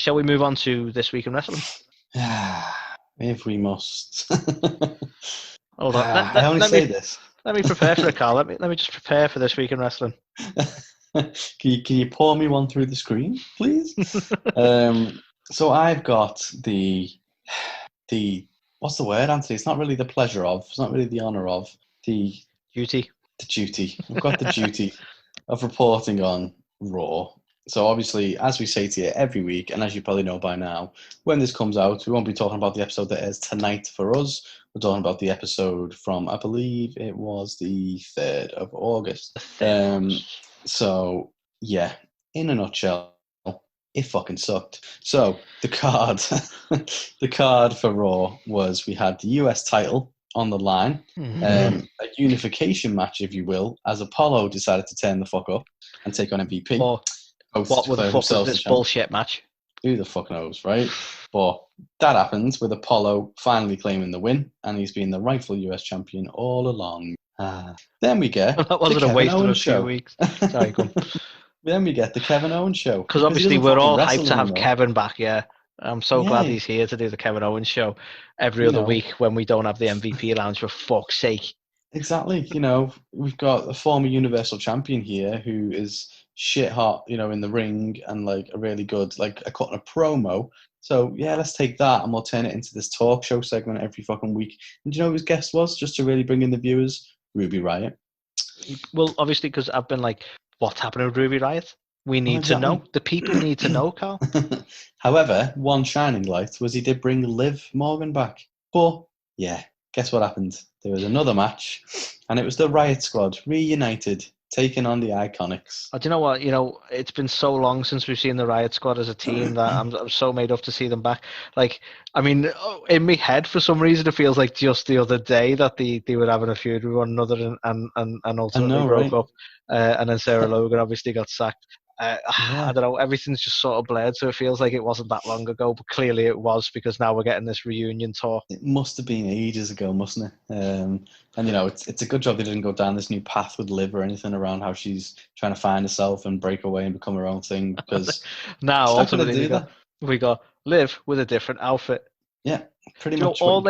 shall we move on to This Week in Wrestling? If we must. Hold on. I only say this. Let me prepare for it, Carl. Let me just prepare for This Week in Wrestling. Can you pour me one through the screen, please? So I've got the what's the word, Anthony? It's not really the pleasure of. It's not really the honour of. The duty. The duty. I've got the duty of reporting on Raw. So obviously, as we say to you every week, and as you probably know by now, when this comes out, we won't be talking about the episode that is tonight for us. We're talking about the episode from, I believe it was the 3rd of August. So, yeah, in a nutshell, it fucking sucked. So, the card for Raw was we had the US title on the line, a unification match, if you will, as Apollo decided to turn the fuck up and take on MVP. What the fuck was this bullshit match? Who the fuck knows, right? But that happens with Apollo finally claiming the win, and he's been the rightful US champion all along. Then we get that wasn't the a waste Kevin of a Owens few show. weeks. Sorry, come. Then we get the Kevin Owens show. Because obviously we're all hyped to have anymore. Kevin back, yeah. I'm so glad he's here to do the Kevin Owens show every other week when we don't have the MVP lounge, for fuck's sake. Exactly. We've got a former Universal Champion here who is shit hot, in the ring, and like a really good, like a cutting a promo. So yeah, let's take that and we'll turn it into this talk show segment every fucking week. And do you know who his guest was, just to really bring in the viewers? Ruby Riott. Well, obviously, because I've been like, what's happening with Ruby Riott? We need to know. The people need to know, Carl. However, one shining light was he did bring Liv Morgan back. But yeah, guess what happened? There was another match, and it was the Riott Squad reunited, taking on the Iconics. Do you know what? It's been so long since we've seen the Riott Squad as a team that I'm so made up to see them back. Like, I mean, in my head, for some reason, it feels like just the other day that they were having a feud with one another and ultimately broke up. And then Sarah Logan obviously got sacked. I don't know, everything's just sort of blurred, so it feels like it wasn't that long ago, but clearly it was, because now we're getting this reunion tour. It must have been ages ago, mustn't it? And it's a good job they didn't go down this new path with Liv or anything around how she's trying to find herself and break away and become her own thing, because now ultimately we got Liv with a different outfit. Yeah, pretty much. All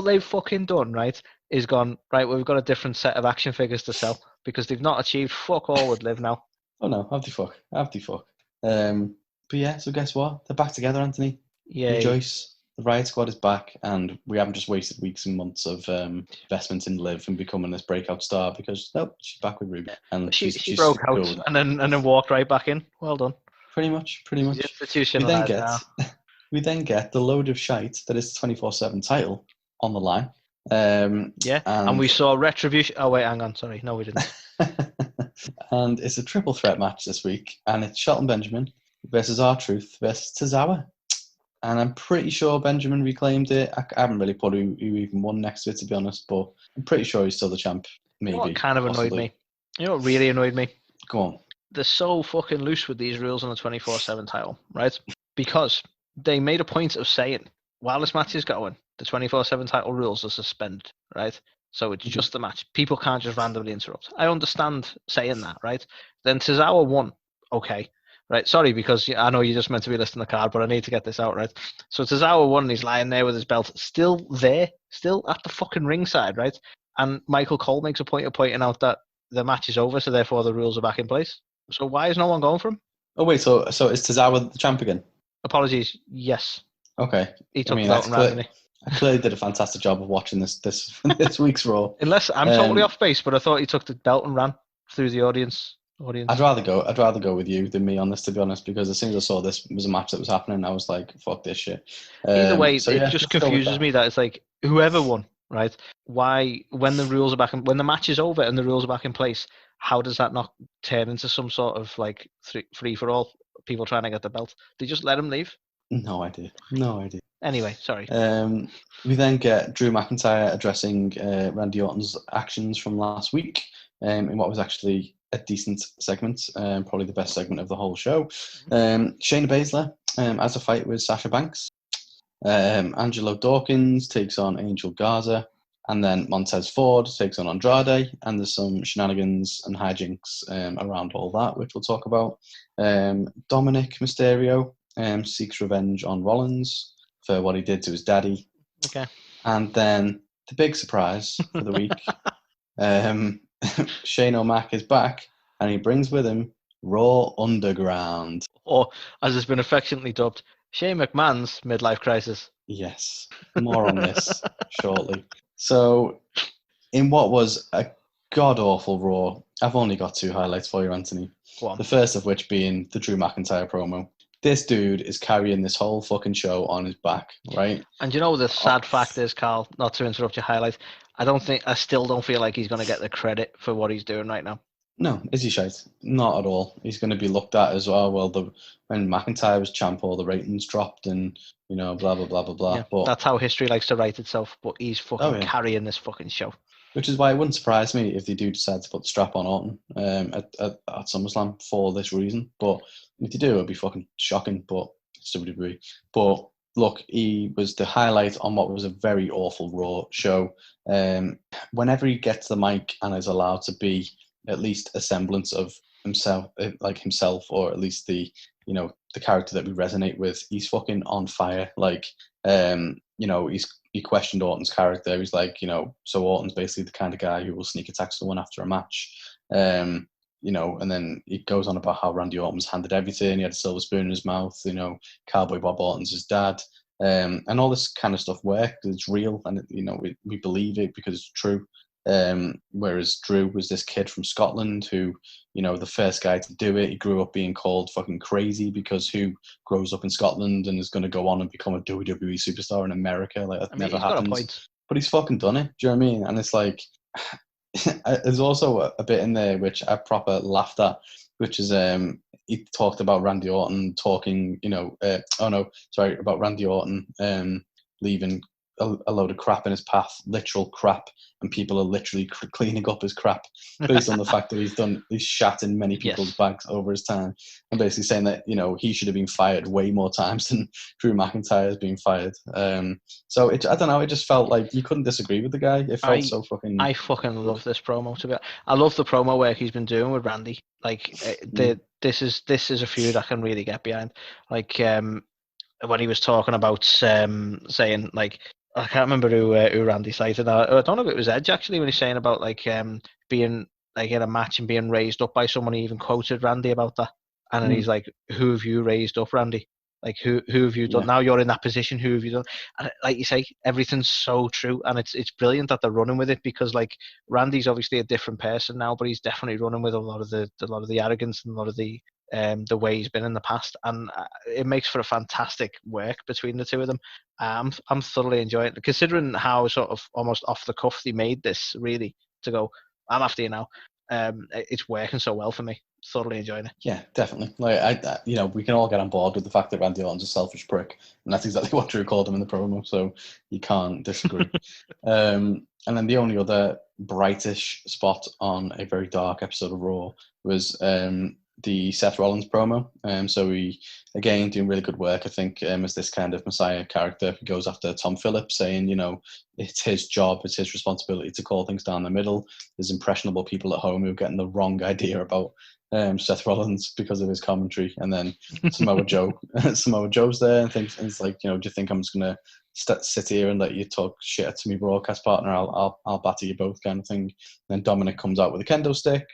they've fucking done, right, is gone, right, we've got a different set of action figures to sell, because they've not achieved fuck all with Liv now. Oh no, have the fuck. But yeah, so guess what? They're back together, Anthony. Yeah. Rejoice. The Riott Squad is back, and we haven't just wasted weeks and months of investment in Liv and becoming this breakout star, because nope, she's back with Ruby. And she broke out and then walked right back in. Well done. Pretty much. We then get the load of shite that is the 24/7 title on the line. And we saw Retribution. Oh wait, hang on. Sorry, no, we didn't. And it's a triple threat match this week, and it's Shelton Benjamin versus R-Truth versus Tozawa. And I'm pretty sure Benjamin reclaimed it. I haven't really put who even won next to it, to be honest, but I'm pretty sure he's still the champ. Maybe. What kind of annoyed me? You know what really annoyed me? Go on. They're so fucking loose with these rules on the 24/7 title, right? Because they made a point of saying, while this match is going, the 24/7 title rules are suspended, right? So it's just the match. People can't just randomly interrupt. I understand saying that, right? Then Tozawa won. Okay. Right. Sorry, because I know you're just meant to be listing the card, but I need to get this out, right? So Tozawa won, and he's lying there with his belt still there, still at the fucking ringside, right? And Michael Cole makes a point of pointing out that the match is over, so therefore the rules are back in place. So why is no one going for him? Oh, wait, so is Tozawa the champ again? Apologies, yes. Okay. He took the belt and ran, I clearly did a fantastic job of watching this week's Raw. Unless I'm totally off base, but I thought he took the belt and ran through the audience. I'd rather go with you than me on this, to be honest, because as soon as I saw this was a match that was happening, I was like, fuck this shit. Either way, it just confuses me that it's like, whoever won, right? Why, when the rules are back, when the match is over and the rules are back in place, how does that not turn into some sort of like free for all, people trying to get the belt? They just let him leave? No idea. Anyway, sorry. We then get Drew McIntyre addressing Randy Orton's actions from last week in what was actually a decent segment, probably the best segment of the whole show. Shayna Baszler has a fight with Sasha Banks. Angelo Dawkins takes on Angel Garza. And then Montez Ford takes on Andrade. And there's some shenanigans and hijinks around all that, which we'll talk about. Dominic Mysterio seeks revenge on Rollins for what he did to his daddy. Okay. And then the big surprise for the week, Shane O'Mac is back, and he brings with him Raw Underground. Or, as it's been affectionately dubbed, Shane McMahon's midlife crisis. Yes, more on this shortly. So, in what was a god-awful Raw, I've only got 2 highlights for you, Anthony. Go on. The first of which being the Drew McIntyre promo. This dude is carrying this whole fucking show on his back, right? And you know the sad fact is, Carl, not to interrupt your highlights, I still don't feel like he's going to get the credit for what he's doing right now. No, is he shite? Not at all. He's going to be looked at as well. Well, when McIntyre was champ, all the ratings dropped, and blah blah blah blah blah. Yeah, but that's how history likes to write itself. But he's fucking carrying this fucking show. Which is why it wouldn't surprise me if they do decide to put the strap on Orton at SummerSlam for this reason. But if they do, it'd be fucking shocking. But it's WWE. But look, he was the highlight on what was a very awful Raw show. Whenever he gets the mic and is allowed to be at least a semblance of himself, or at least the character that we resonate with, he's fucking on fire. Like, he questioned Orton's character. He's like, so Orton's basically the kind of guy who will sneak attack someone after a match. And then he goes on about how Randy Orton was handed everything. He had a silver spoon in his mouth. Cowboy Bob Orton's his dad. And all this kind of stuff worked. It's real, and we believe it because it's true. Whereas Drew was this kid from Scotland who, the first guy to do it. He grew up being called fucking crazy because who grows up in Scotland and is going to go on and become a WWE superstar in America? Like, that never happens. But he's fucking done it. Do you know what I mean? And it's like, there's also a bit in there which I proper laughed at, which is he talked about Randy Orton talking, about Randy Orton leaving a load of crap in his path, literal crap, and people are literally cleaning up his crap based on the fact that he's shat in many people's bags over his time, and basically saying that he should have been fired way more times than Drew McIntyre has been fired. So I don't know, it just felt like you couldn't disagree with the guy. It felt so fucking. I fucking love this promo. I love the promo work he's been doing with Randy. Like this is a feud I can really get behind. Like when he was talking about saying like. I can't remember who Randy cited. I don't know if it was Edge actually when he's saying about like being like in a match and being raised up by someone. He even quoted Randy about that, and then he's like, "Who have you raised up, Randy? Like who have you done? Yeah. Now you're in that position. Who have you done?" And like you say, everything's so true, and it's brilliant that they're running with it because like Randy's obviously a different person now, but he's definitely running with a lot of the arrogance and a lot of the way he's been in the past, and it makes for a fantastic work between the two of them. I'm thoroughly enjoying it, considering how sort of almost off the cuff they made this. Really, to go, I'm after you now. It's working so well for me. Thoroughly enjoying it. Yeah, definitely. Like we can all get on board with the fact that Randy Orton's a selfish prick, and that's exactly what Drew called him in the promo. So you can't disagree. And then the only other brightish spot on a very dark episode of Raw was the Seth Rollins promo. So he, again, doing really good work, I think, as this kind of messiah character who goes after Tom Phillips, saying, it's his job, it's his responsibility to call things down the middle. There's impressionable people at home who are getting the wrong idea about Seth Rollins because of his commentary. And then Samoa Joe's there and thinks, and it's like, do you think I'm just going to sit here and let you talk shit to me broadcast partner? I'll batter you both, kind of thing. Then Dominic comes out with a kendo stick,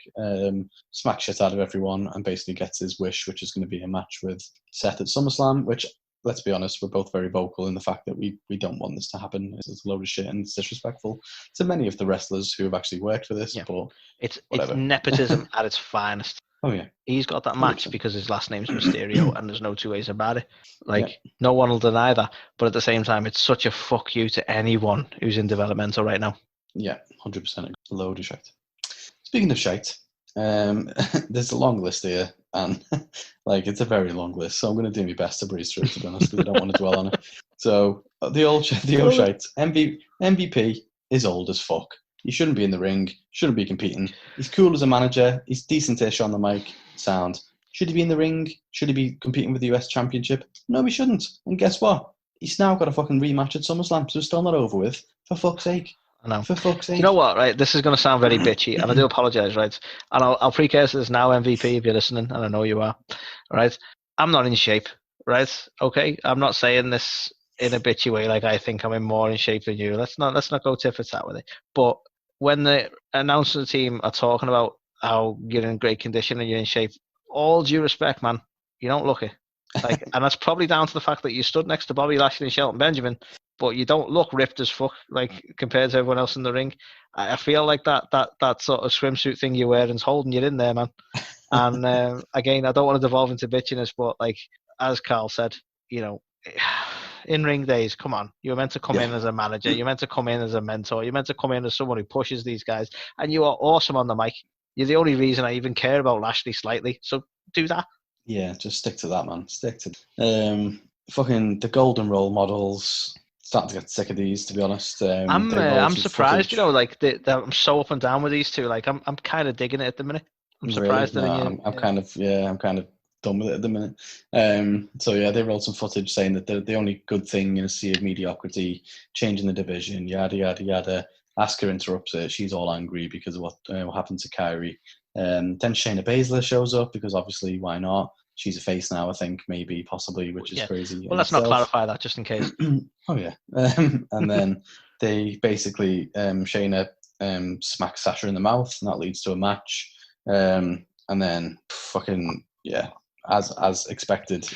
smacks shit out of everyone, and basically gets his wish, which is going to be a match with Seth at SummerSlam, which, let's be honest, we're both very vocal in the fact that we don't want this to happen. It's a load of shit and it's disrespectful to many of the wrestlers who have actually worked for this. Yeah. But it's nepotism at its finest. Oh yeah, he's got that match 100%. Because his last name's Mysterio, and there's no two ways about it. Like no one will deny that. But at the same time, it's such a fuck you to anyone who's in developmental right now. Yeah, 100%. A load of shite. Speaking of shite, there's a long list here, and like it's a very long list. So I'm going to do my best to breeze through it, to be honest, because I don't want to dwell on it. So the old shite. MVP is old as fuck. He shouldn't be in the ring, shouldn't be competing. He's cool as a manager, he's decent-ish on the mic, sound. Should he be in the ring? Should he be competing with the US Championship? No, he shouldn't. And guess what? He's now got a fucking rematch at SummerSlam, so it's still not over with. For fuck's sake. I know. For fuck's sake. You know what, right? This is going to sound very bitchy, and I do apologise, right? And I'll precurse this now, MVP, if you're listening, and I know you are. Right? I'm not in shape. right? Okay, I'm not saying this in a bitchy way, like I think I'm in more in shape than you. Let's not go tit for tat with it. But when the announcer team are talking about how you're in great condition and you're in shape, all due respect, man, you don't look it. Like, and that's probably down to the fact that you stood next to Bobby Lashley and Shelton Benjamin, but you don't look ripped as fuck, like compared to everyone else in the ring. I feel like that sort of swimsuit thing you're wearing's holding you in there, man. And again, I don't want to devolve into bitchiness, but like as Carl said, in ring days, come on, you're meant to come in as a manager, you're meant to come in as a mentor, you're meant to come in as someone who pushes these guys, and you are awesome on the mic. You're the only reason I even care about Lashley slightly, so do that. Yeah, just stick to that, man. Stick to fucking the golden role models. Starting to get sick of these, to be honest. I'm surprised, I'm so up and down with these two. Like, I'm kind of digging it at the minute. I'm surprised really? that I'm kind of done with it at the minute. So yeah, they rolled some footage saying that the only good thing in a sea of mediocrity, changing the division, yada yada yada. Asuka interrupts it. She's all angry because of what happened to Kyrie. Then Shayna Baszler shows up because obviously why not? She's a face now, I think, maybe, possibly, which is crazy. Well, let's not clarify that just in case. Oh yeah, and then they basically Shayna smacks Sasha in the mouth, and that leads to a match. And then fucking as expected.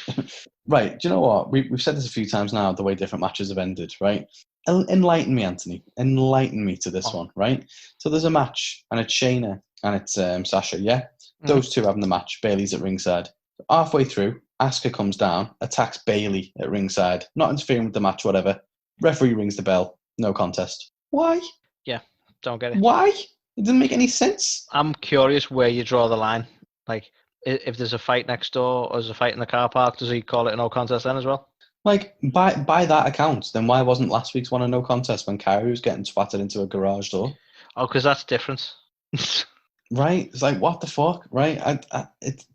Right, do you know what? We've said this a few times now, the way different matches have ended, right? Enlighten me, Anthony. Enlighten me to this one, right? So there's a match, and it's Shayna, and it's Sasha, yeah? Mm-hmm. Those two having the match. Bayley's at ringside. Halfway through, Asuka comes down, attacks Bayley at ringside, not interfering with the match, whatever. Referee rings the bell, no contest. Why? Yeah, don't get it. Why? It doesn't make any sense. I'm curious where you draw the line. Like, if there's a fight next door or there's a fight in the car park, does he call it a no contest then as well? Like, by that account, then why wasn't last week's one a no contest when Kyrie was getting splattered into a garage door? Oh, because that's different. Right? It's like, what the fuck? Right?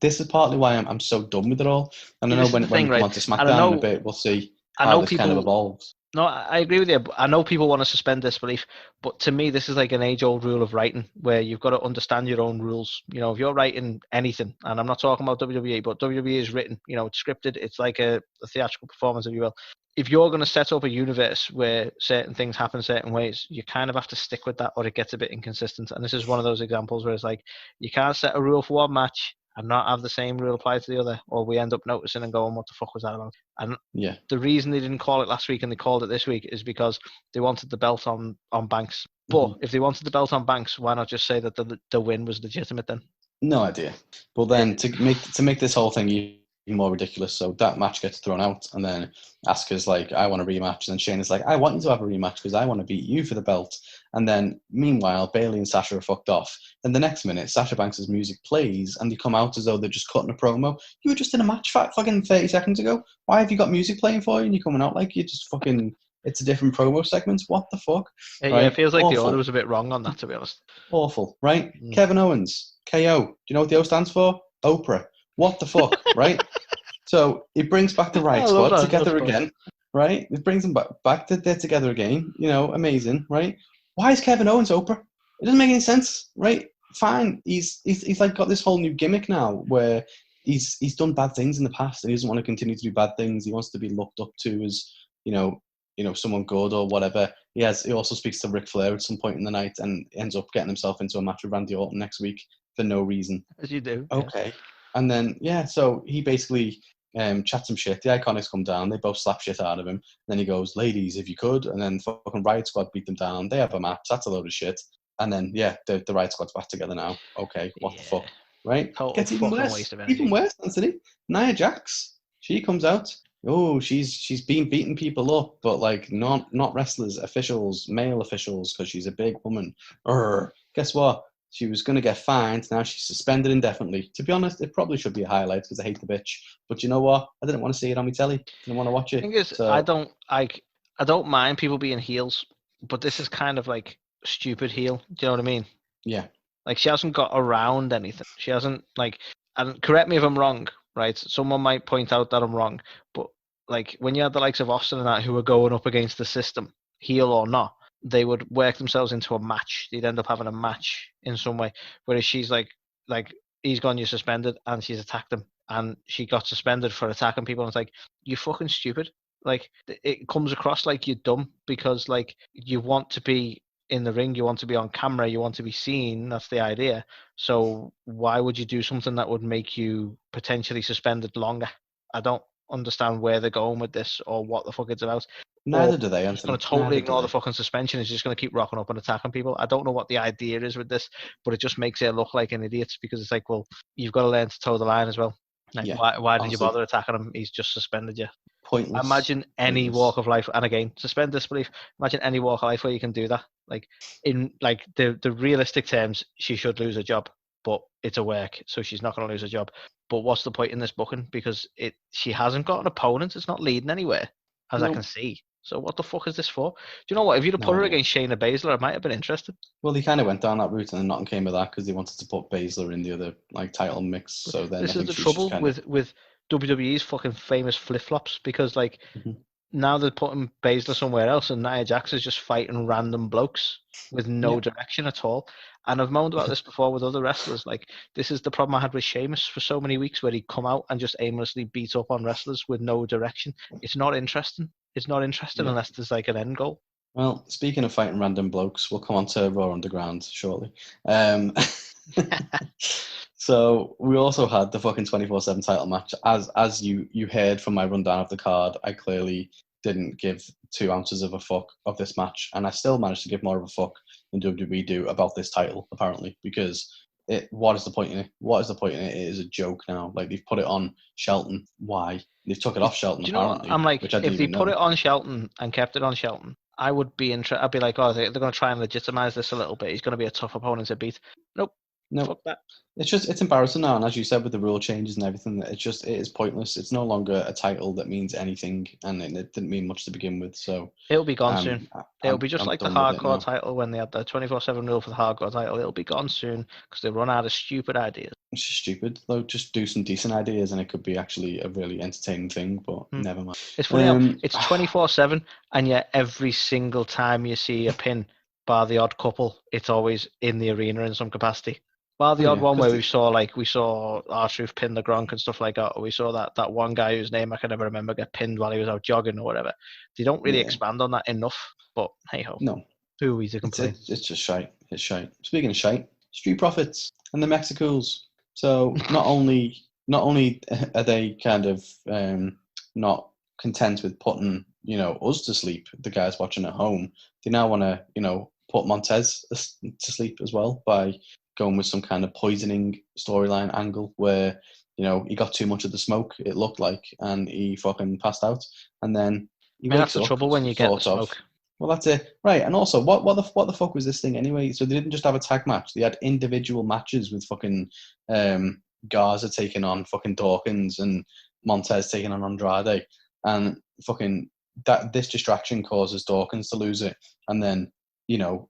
This is partly why I'm so done with it all. And I know when we come on to SmackDown in a bit, we'll see how this kind of evolves. No, I agree with you. I know people want to suspend disbelief, but to me, this is like an age-old rule of writing where you've got to understand your own rules. If you're writing anything, and I'm not talking about WWE, but WWE is written, it's scripted. It's like a theatrical performance, if you will. If you're going to set up a universe where certain things happen certain ways, you kind of have to stick with that or it gets a bit inconsistent. And this is one of those examples where it's like, you can't set a rule for one match and not have the same rule apply to the other, or we end up noticing and going, what the fuck was that about? And the reason they didn't call it last week and they called it this week is because they wanted the belt on Banks. But if they wanted the belt on Banks, why not just say that the win was legitimate then? No idea. Well, then to make this whole thing even more ridiculous, so that match gets thrown out, and then Asuka's like, I want a rematch, and then Shayna's like, I want you to have a rematch because I want to beat you for the belt. And then meanwhile, Bayley and Sasha are fucked off. And the next minute, Sasha Banks' music plays, and they come out as though they're just cutting a promo. You were just in a match fucking 30 seconds ago. Why have you got music playing for you? And you're coming out like you just fucking. It's a different promo segment. What the fuck? Yeah, it feels like the order was a bit wrong on that, to be honest. Awful, right? Kevin Owens, KO. Do you know what the O stands for? Oprah. What the fuck, right? So it brings back the Riot Squad together again, right? It brings them back they're together again. Amazing, right? Why is Kevin Owens Oprah? It doesn't make any sense, right? Fine, he's like got this whole new gimmick now where he's done bad things in the past and he doesn't want to continue to do bad things. He wants to be looked up to as someone good or whatever. He also speaks to Ric Flair at some point in the night and ends up getting himself into a match with Randy Orton next week for no reason. As you do. Okay. Yeah. And then, so he basically chats some shit. The Iconics come down. They both slap shit out of him. Then he goes, ladies, if you could. And then fucking Riot Squad beat them down. They have a match. That's a load of shit. And then, the Riot Squad's back together now. Okay, what the fuck? Right? Gets even worse. Even worse, Anthony. Nia Jax. She comes out. Oh, she's been beating people up, but like not wrestlers, officials, male officials, because she's a big woman. Guess what? She was going to get fined. Now she's suspended indefinitely. To be honest, it probably should be a highlight because I hate the bitch. But you know what? I didn't want to see it on my telly. Didn't want to watch it. The thing is, so, I don't mind people being heels, but this is kind of like stupid heel. Do you know what I mean? Yeah. Like she hasn't got around anything. She hasn't and correct me if I'm wrong, right? Someone might point out that I'm wrong, but like when you had the likes of Austin and that who were going up against the system, heel or not, they would work themselves into a match. They'd end up having a match in some way. Whereas she's like he's gone, you're suspended, and she's attacked him. and she got suspended for attacking people. And it's like, you fucking stupid. Like, it comes across like you're dumb because, like, you want to be in the ring, you want to be on camera, you want to be seen. That's the idea. So why would you do something that would make you potentially suspended longer? I don't understand where they're going with this or what the fuck it's about. Neither Or do they, just going Anthony. to totally Neither do ignore the they. fucking suspension. It's just going to keep rocking up and attacking people. I don't know what the idea is with this, but it just makes it look like an idiot because it's like, well, you've got to learn to toe the line as well. Like, Yeah, why did you honestly, bother attacking him? He's just suspended you. pointless. Imagine any Pointless. walk of life, and again, suspend disbelief. Imagine any walk of life where you can do that. Like, in like the realistic terms, she should lose her job, but it's a work, so she's not going to lose her job. But what's the point in this booking? Because she hasn't got an opponent. It's not leading anywhere, as I can see. So what the fuck is this for? Do you know what? If you'd have put her against Shayna Baszler, I might have been interested. Well, they kind of went down that route, and then nothing came of that because they wanted to put Baszler in the other like title mix. So then this is the trouble with WWE's fucking famous flip flops because like now they're putting Baszler somewhere else, and Nia Jax is just fighting random blokes with no direction at all. And I've moaned about this before with other wrestlers. Like, this is the problem I had with Sheamus for so many weeks, where he'd come out and just aimlessly beat up on wrestlers with no direction. It's not interesting. It's not interesting unless there's like an end goal. Well, speaking of fighting random blokes, we'll come on to Raw Underground shortly. So we also had the fucking 24/7 title match. As you heard from my rundown of the card, I clearly didn't give 2 ounces of a fuck of this match, and I still managed to give more of a fuck than WWE do about this title, apparently, because what is the point in it? What is the point in it? It is a joke now. Like, they've put it on Shelton. Why? They've took it off Shelton, apparently. I'm like, which I if they didn't put it on Shelton and kept it on Shelton, I would be interested. I'd be like, oh, they're going to try and legitimize this a little bit. He's going to be a tough opponent to beat. Nope. Fuck that. It's embarrassing now, and as you said, with the rule changes and everything, it is pointless. It's no longer a title that means anything, and it didn't mean much to begin with. So it'll be gone soon. It'll be just like the hardcore title when they had the 24/7 rule for the hardcore title. It'll be gone soon because they run out of stupid ideas. It's just stupid. They'll just do some decent ideas, and it could be actually a really entertaining thing. But never mind. It's funny how it's 24/7, and yet every single time you see a pin, bar the odd couple, it's always in the arena in some capacity. Bar the odd one where we saw R-Truth pin the Gronk and stuff like that, or we saw that one guy whose name I can never remember get pinned while he was out jogging or whatever. They don't really expand on that enough, but hey ho. No. Who are we to complain? It's just shite. It's shite. Speaking of shite, Street Profits and the Mexicals. So not only are they kind of not content with putting us to sleep, the guys watching at home, they now want to put Montez to sleep as well by going with some kind of poisoning storyline angle where he got too much of the smoke, it looked like, and he fucking passed out, and then that's the trouble when you get the smoke. Well, that's it, right? And also, what the fuck was this thing anyway? So they didn't just have a tag match; they had individual matches with fucking Garza taking on fucking Dawkins and Montez taking on Andrade, and fucking this distraction causes Dawkins to lose it, and then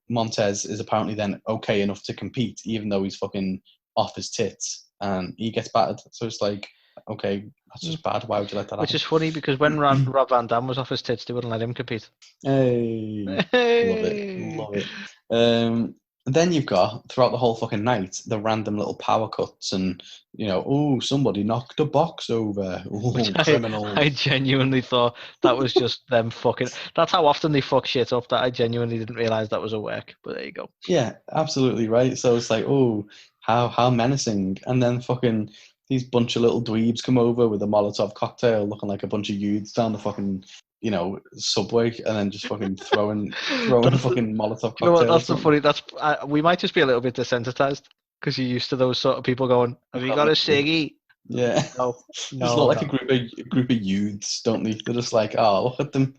Montez is apparently then okay enough to compete, even though he's fucking off his tits, and he gets battered. So it's like, okay, that's just bad. Why would you let that happen? Which is funny because when Rob Van Dam was off his tits, they wouldn't let him compete. Hey. Love it. And then you've got, throughout the whole fucking night, the random little power cuts and, somebody knocked a box over. Criminals. I genuinely thought that was just them fucking... That's how often they fuck shit up, that I genuinely didn't realise that was a work. But there you go. Yeah, absolutely right. So it's like, how menacing. And then fucking these bunch of little dweebs come over with a Molotov cocktail looking like a bunch of youths down the fucking... subway, and then just fucking throwing fucking Molotov cocktails. That's the funny. We might just be a little bit desensitized because you're used to those sort of people going, "Have you got a ciggy?" Yeah. No. Just look like a group of youths, don't they? They're just like, oh, look at them.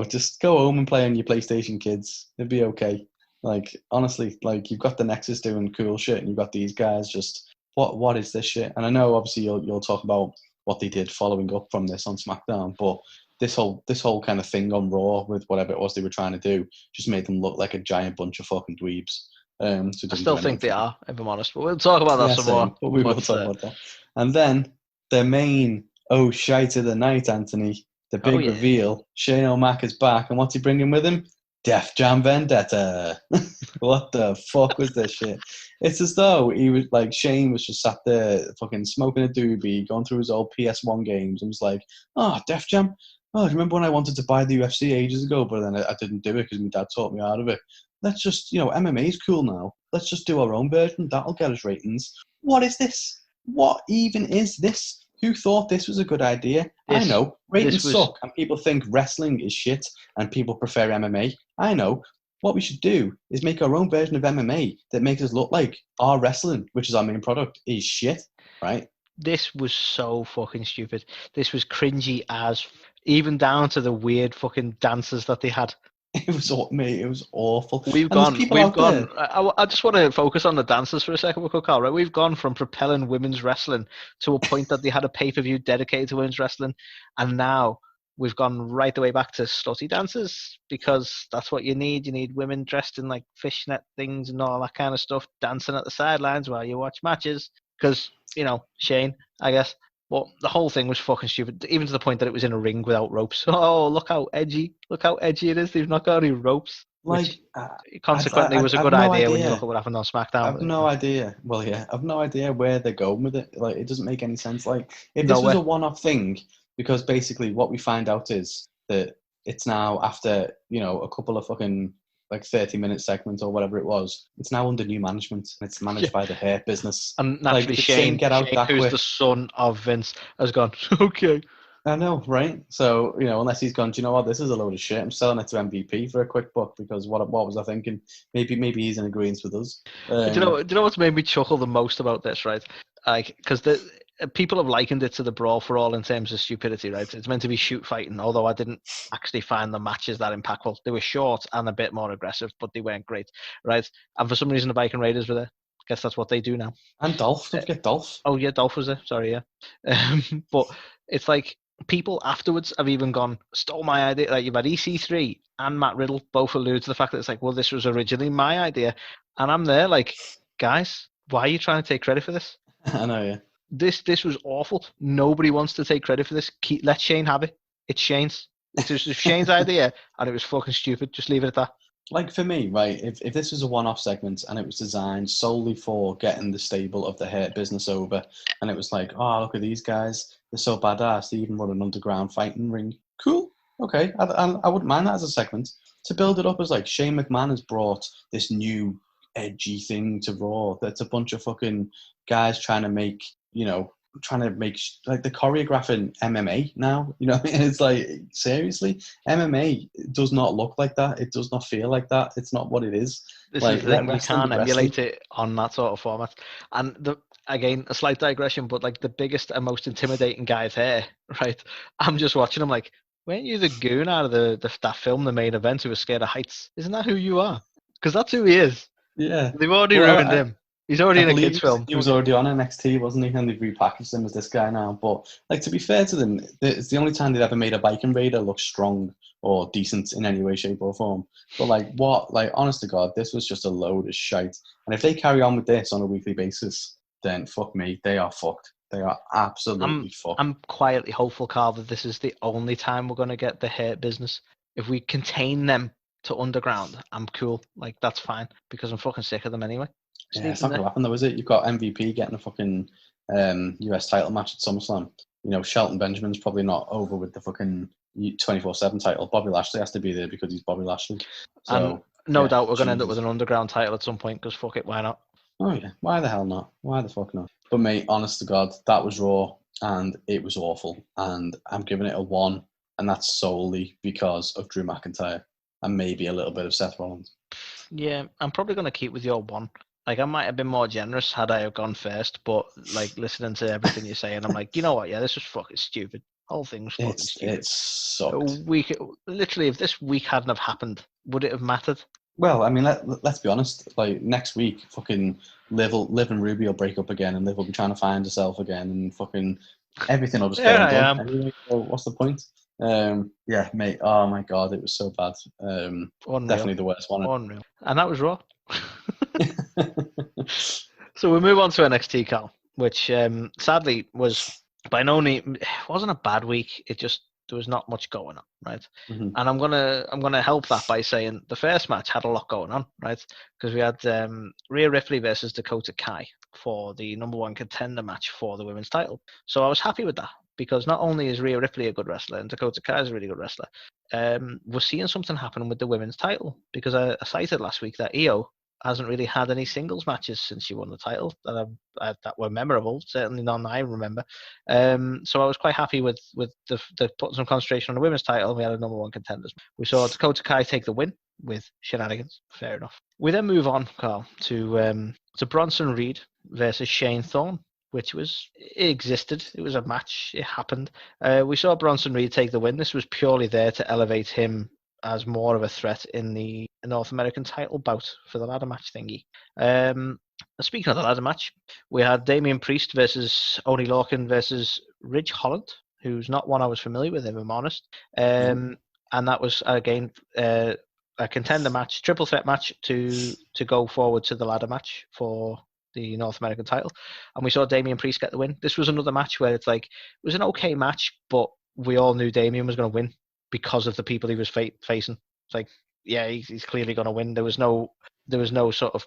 Just go home and play on your PlayStation, kids. It'd be okay. Like, honestly, like, you've got the Nexus doing cool shit, and you've got these guys just, what is this shit? And I know, obviously, you'll talk about what they did following up from this on SmackDown, but this whole kind of thing on Raw with whatever it was they were trying to do just made them look like a giant bunch of fucking dweebs. I still think they are, if I'm honest, but we'll talk about that some more. But we will talk about that. And then the main shite of the night, Anthony, the big reveal. Shane O'Mac is back, and what's he bringing with him? Def Jam Vendetta. What the fuck was this shit? It's as though he was like, Shane was just sat there fucking smoking a doobie, going through his old PS1 games, and was like, oh, Def Jam. Oh, do you remember when I wanted to buy the UFC ages ago, but then I didn't do it because my dad taught me out of it? Let's just, MMA's cool now. Let's just do our own version. That'll get us ratings. What is this? What even is this? Who thought this was a good idea? I know. Ratings suck, and people think wrestling is shit, and people prefer MMA. I know. What we should do is make our own version of MMA that makes us look like our wrestling, which is our main product, is shit, right? This was so fucking stupid. This was cringy as, even down to the weird fucking dances that they had. It was awful. We've gone. I just want to focus on the dancers for a second, Carl. Right, we've gone from propelling women's wrestling to a point that they had a pay-per-view dedicated to women's wrestling, and now we've gone right the way back to slutty dances because that's what you need. You need women dressed in like fishnet things and all that kind of stuff, dancing at the sidelines while you watch matches. Because Shane, I guess. But the whole thing was fucking stupid, even to the point that it was in a ring without ropes. Oh, look how edgy it is. They've not got any ropes. Like, consequently, was a good idea when you look at what happened on SmackDown. I have no idea. Well, yeah, I have no idea where they're going with it. Like, it doesn't make any sense. Like, if this was a one-off thing, because basically what we find out is that it's now after, a couple of fucking 30-minute segments or whatever it was, it's now under new management. It's managed by the hair business. And naturally, Shane who's the son of Vince, has gone, okay. I know, right? So, unless he's gone, do you know what? This is a load of shit. I'm selling it to MVP for a quick buck because what was I thinking? Maybe he's in agreement with us. Do you know what's made me chuckle the most about this, right? Because people have likened it to the Brawl for All in terms of stupidity, right? It's meant to be shoot fighting, although I didn't actually find the matches that impactful. They were short and a bit more aggressive, but they weren't great, right? And for some reason, the Viking Raiders were there. I guess that's what they do now. And Dolph. Don't forget Dolph. Oh, yeah, Dolph was there. Sorry, yeah. But it's like people afterwards have even gone, stole my idea. Like, you've had EC3 and Matt Riddle both allude to the fact that it's like, well, this was originally my idea. And I'm there like, guys, why are you trying to take credit for this? I know, yeah. This was awful. Nobody wants to take credit for this. Let Shane have it. It's Shane's. It's just Shane's idea, and it was fucking stupid. Just leave it at that. Like, for me, right, if this was a one-off segment and it was designed solely for getting the stable of the hair business over, and it was like, oh, look at these guys, they're so badass, they even run an underground fighting ring. Cool. Okay, I wouldn't mind that as a segment. To build it up as like Shane McMahon has brought this new edgy thing to Raw that's a bunch of fucking guys trying to make like the choreographing MMA now, and it's like, seriously, MMA does not look like that. It does not feel like that. It's not what it is. This is the thing, we can't emulate it on that sort of format. And again, a slight digression, but like the biggest and most intimidating guy's hair, right? I'm just watching him like, weren't you the goon out of that film, The Main Event, who was scared of heights? Isn't that who you are? Because that's who he is. Yeah. They've already ruined him. He's already in a kids' film. He was already on NXT, wasn't he? And they've repackaged him as this guy now. But, like, to be fair to them, it's the only time they've ever made a Viking Raider look strong or decent in any way, shape, or form. But, honest to God, this was just a load of shite. And if they carry on with this on a weekly basis, then fuck me, they are fucked. They are absolutely fucked. I'm quietly hopeful, Carl, that this is the only time we're going to get the hair business. If we contain them to underground, I'm cool. Like, that's fine, because I'm fucking sick of them anyway. Yeah, it's not going to happen though, is it? You've got MVP getting a fucking US title match at SummerSlam. Shelton Benjamin's probably not over with the fucking 24/7 title. Bobby Lashley has to be there because he's Bobby Lashley. So, no doubt we're going to end up with an underground title at some point, because fuck it, why not? Oh yeah, why the hell not? Why the fuck not? But mate, honest to God, that was Raw and it was awful. And I'm giving it a 1, and that's solely because of Drew McIntyre and maybe a little bit of Seth Rollins. Yeah, I'm probably going to keep with your 1. Like, I might have been more generous had I have gone first, but, like, listening to everything you're saying, I'm like, you know what? Yeah, this was fucking stupid. Whole thing was fucking stupid. It sucked. Literally, if this week hadn't have happened, would it have mattered? Well, I mean, let's be honest. Like, next week, fucking Liv and Ruby will break up again, and Liv will be trying to find herself again, and fucking everything will just get undone. Anyway, so what's the point? Yeah, mate. Oh my God, it was so bad. Definitely the worst one. Unreal. And that was Raw. So we move on to NXT, Carl, which sadly was by no means, it wasn't a bad week. It just there was not much going on, right? Mm-hmm. And I'm gonna help that by saying the first match had a lot going on, right? Because we had Rhea Ripley versus Dakota Kai for the number one contender match for the women's title. So I was happy with that because not only is Rhea Ripley a good wrestler and Dakota Kai is a really good wrestler, we're seeing something happen with the women's title because I cited last week that Io hasn't really had any singles matches since she won the title that were memorable. Certainly none I remember. So I was quite happy with the putting some concentration on the women's title. We had a number one contenders. We saw Dakota Kai take the win with shenanigans. Fair enough. We then move on, Carl, to Bronson Reed versus Shane Thorne, which existed. It was a match. It happened. We saw Bronson Reed take the win. This was purely there to elevate him as more of a threat in the North American title bout for the ladder match thingy. Speaking of the ladder match, we had Damian Priest versus Oney Lorcan versus Ridge Holland, who's not one I was familiar with, if I'm honest. And that was, again, a contender match, triple threat match to go forward to the ladder match for the North American title. And we saw Damian Priest get the win. This was another match where it's like, it was an okay match, but we all knew Damian was going to win because of the people he was facing. It's like, yeah, he's clearly going to win. There was no sort of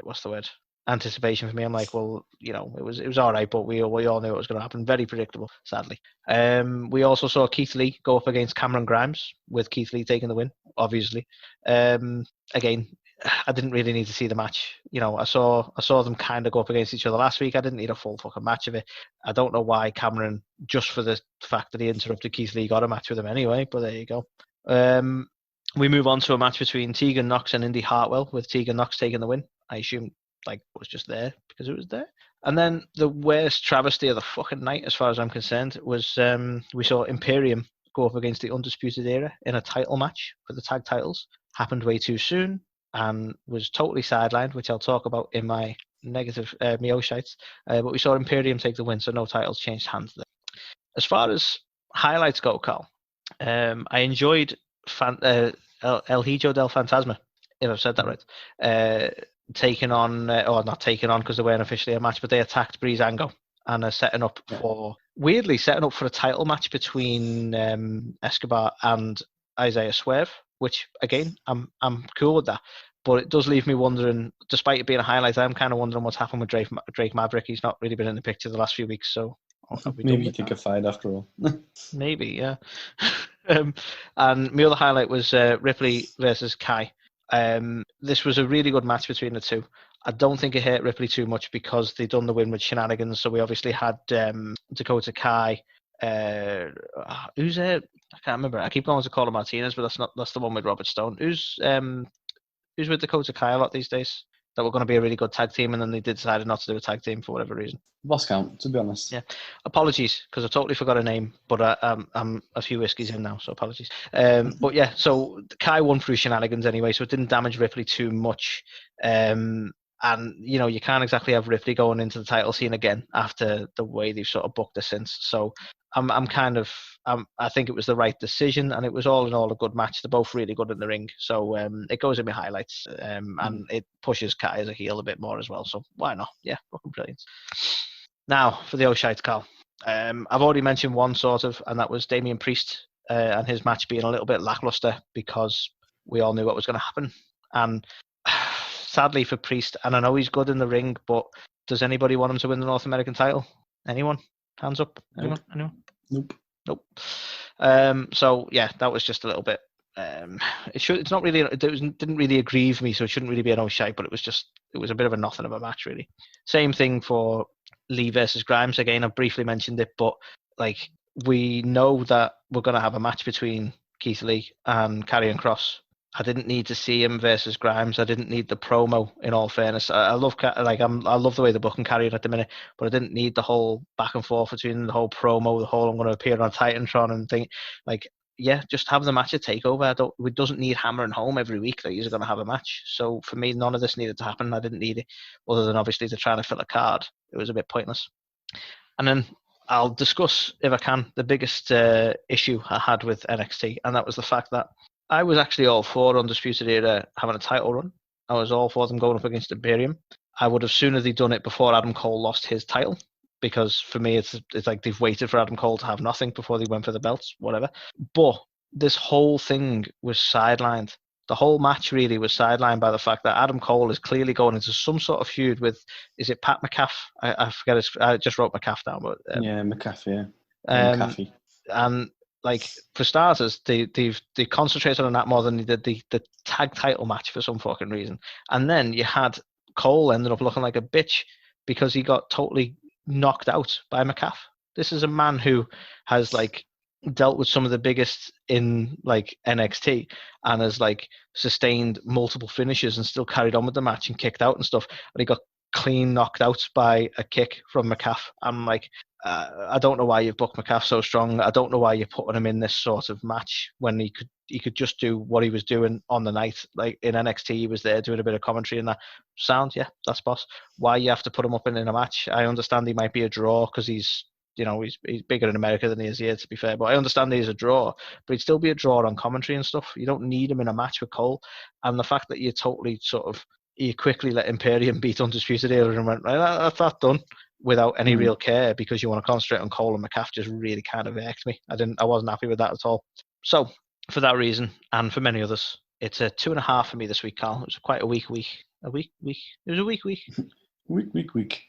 what's the word, anticipation for me. I'm like, well, you know, it was all right, but we all knew it was going to happen. Very predictable, sadly. We also saw Keith Lee go up against Cameron Grimes, with Keith Lee taking the win, obviously. Again, I didn't really need to see the match. You know, I saw them kind of go up against each other last week. I didn't need a full fucking match of it. I don't know why Cameron, just for the fact that he interrupted Keith Lee, got a match with him anyway, but there you go. We move on to a match between Tegan Nox and Indy Hartwell, with Tegan Nox taking the win. I assume it was just there because it was there. And then the worst travesty of the fucking night, as far as I'm concerned, was we saw Imperium go up against the Undisputed Era in a title match for the tag titles. Happened way too soon and was totally sidelined, which I'll talk about in my negative Mio-shites. But we saw Imperium take the win, so no titles changed hands there. As far as highlights go, Carl, I enjoyed El Hijo del Fantasma, if I've said that right, taking on, or not taking on because they weren't officially a match, but they attacked Breezango and are setting up for a title match between Escobar and Isaiah Swerve, which again, I'm cool with that. But it does leave me wondering, despite it being a highlight, I'm kind of wondering what's happened with Drake Maverick. He's not really been in the picture the last few weeks, so maybe you think a fight after all. Maybe, yeah. And my other highlight was Ripley versus Kai. This was a really good match between the two. I don't think it hurt Ripley too much because they done the win with shenanigans. So we obviously had Dakota Kai. Who's I can't remember. I keep going to call him Martinez, but that's the one with Robert Stone. Who's with Dakota Kai a lot these days? That were going to be a really good tag team, and then they decided not to do a tag team for whatever reason. Lost count, to be honest. Yeah, apologies because I totally forgot a name, but I'm a few whiskeys in now, so apologies. But yeah, so Kai won through shenanigans anyway, so it didn't damage Ripley too much. And you know, you can't exactly have Ripley going into the title scene again after the way they've sort of booked her since. So I think it was the right decision, and it was all in all a good match. They're both really good in the ring, so it goes in my highlights, and it pushes Kai as a heel a bit more as well. So why not? Yeah, fucking brilliant. Now for the O'Shites, Carl. I've already mentioned one sort of, and that was Damian Priest and his match being a little bit lackluster because we all knew what was going to happen. And sadly for Priest, and I know he's good in the ring, but does anybody want him to win the North American title? Anyone? Hands up. Anyone? Nope. Anyone? Nope. So yeah, that was just a little bit. It's not really. It didn't really aggrieve me, so it shouldn't really be an O'Shite. But it was a bit of a nothing of a match, really. Same thing for Lee versus Grimes. Again, I briefly mentioned it, but like we know that we're going to have a match between Keith Lee and Karrion Kross. I didn't need to see him versus Grimes. I didn't need the promo. In all fairness, I love the way they're booking Karrion at the minute, but I didn't need the whole back and forth between the whole promo, the whole I'm going to appear on Titantron and thing. Like, yeah, just have the match at Takeover. It doesn't need hammering home every week that you're going to have a match. So for me, none of this needed to happen. I didn't need it, other than obviously they're trying to fill a card. It was a bit pointless. And then I'll discuss, if I can, the biggest issue I had with NXT, and that was the fact that I was actually all for Undisputed Era having a title run. I was all for them going up against Imperium. I would have sooner they done it before Adam Cole lost his title. because for me it's like they've waited for Adam Cole to have nothing before they went for the belts, whatever. But this whole thing was sidelined. The whole match really was sidelined by the fact that Adam Cole is clearly going into some sort of feud with, is it Pat McAfee? I forget his, I just wrote McAfee down, but yeah, McAfee, McAfee. And like for starters, they concentrated on that more than they did the tag title match for some fucking reason. And then you had Cole ended up looking like a bitch because he got totally knocked out by McAfee. This is a man who has like dealt with some of the biggest in like NXT and has like sustained multiple finishes and still carried on with the match and kicked out and stuff. And he got clean knocked out by a kick from McAfee. I'm like, I don't know why you've booked McAfee so strong. I don't know why you're putting him in this sort of match when he could just do what he was doing on the night. Like in NXT, he was there doing a bit of commentary and that sound. Yeah, that's boss. Why you have to put him up in a match? I understand he might be a draw because he's bigger in America than he is here, to be fair. But I understand he's a draw, but he'd still be a draw on commentary and stuff. You don't need him in a match with Cole. And the fact that you totally you quickly let Imperium beat Undisputed Era and went, right, that's that done, without any real care because you want to concentrate on Cole and McAfee just really kind of irked me. I wasn't happy with that at all. So for that reason, and for many others, it's a 2.5 for me this week, Carl. It was quite a weak week. It was a week. Week.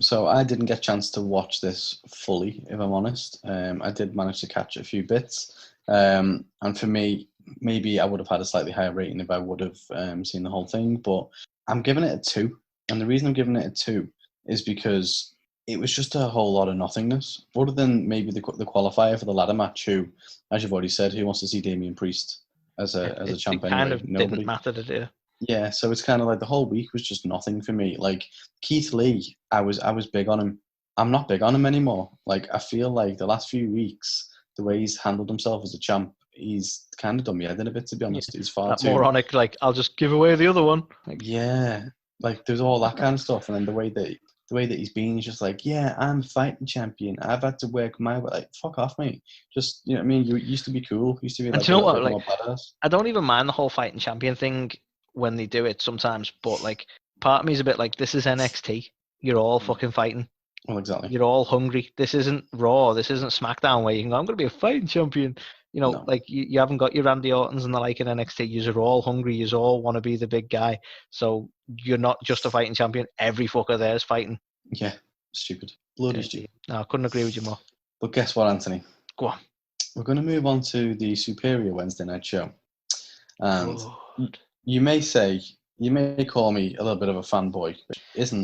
So I didn't get a chance to watch this fully, if I'm honest. I did manage to catch a few bits. And for me, maybe I would have had a slightly higher rating if I would have seen the whole thing, but I'm giving it a 2. And the reason I'm giving it a 2 is because it was just a whole lot of nothingness, other than maybe the qualifier for the ladder match, who, as you've already said, who wants to see Damian Priest as a champ anyway? Kind of Nobody. Didn't matter, did it? Yeah, so it's kind of like the whole week was just nothing for me. Like Keith Lee, I was big on him. I'm not big on him anymore. Like I feel like the last few weeks, the way he's handled himself as a champ, he's kind of done me head in a bit, to be honest. He's far that too moronic, like, I'll just give away the other one. Like, yeah, like there's all that kind of stuff, and then the way that he's been, he's just like, yeah, I'm fighting champion. I've had to work my way. Like, fuck off, mate. Just, you know what I mean? You used to be cool. Used to be like, and you know what? more Like, badass. I don't even mind the whole fighting champion thing when they do it sometimes, but like, part of me is a bit like, this is NXT. You're all fucking fighting. Well, exactly. You're all hungry. This isn't Raw. This isn't SmackDown where you can go, I'm going to be a fighting champion. You know, No. like you haven't got your Randy Ortons and the like in NXT. You're all hungry. You all want to be the big guy. So you're not just a fighting champion. Every fucker there is fighting. Yeah, stupid. Bloody stupid. No, I couldn't agree with you more. But guess what, Anthony? Go on. We're going to move on to the Superior Wednesday night show. And Good. you may call me a little bit of a fanboy, but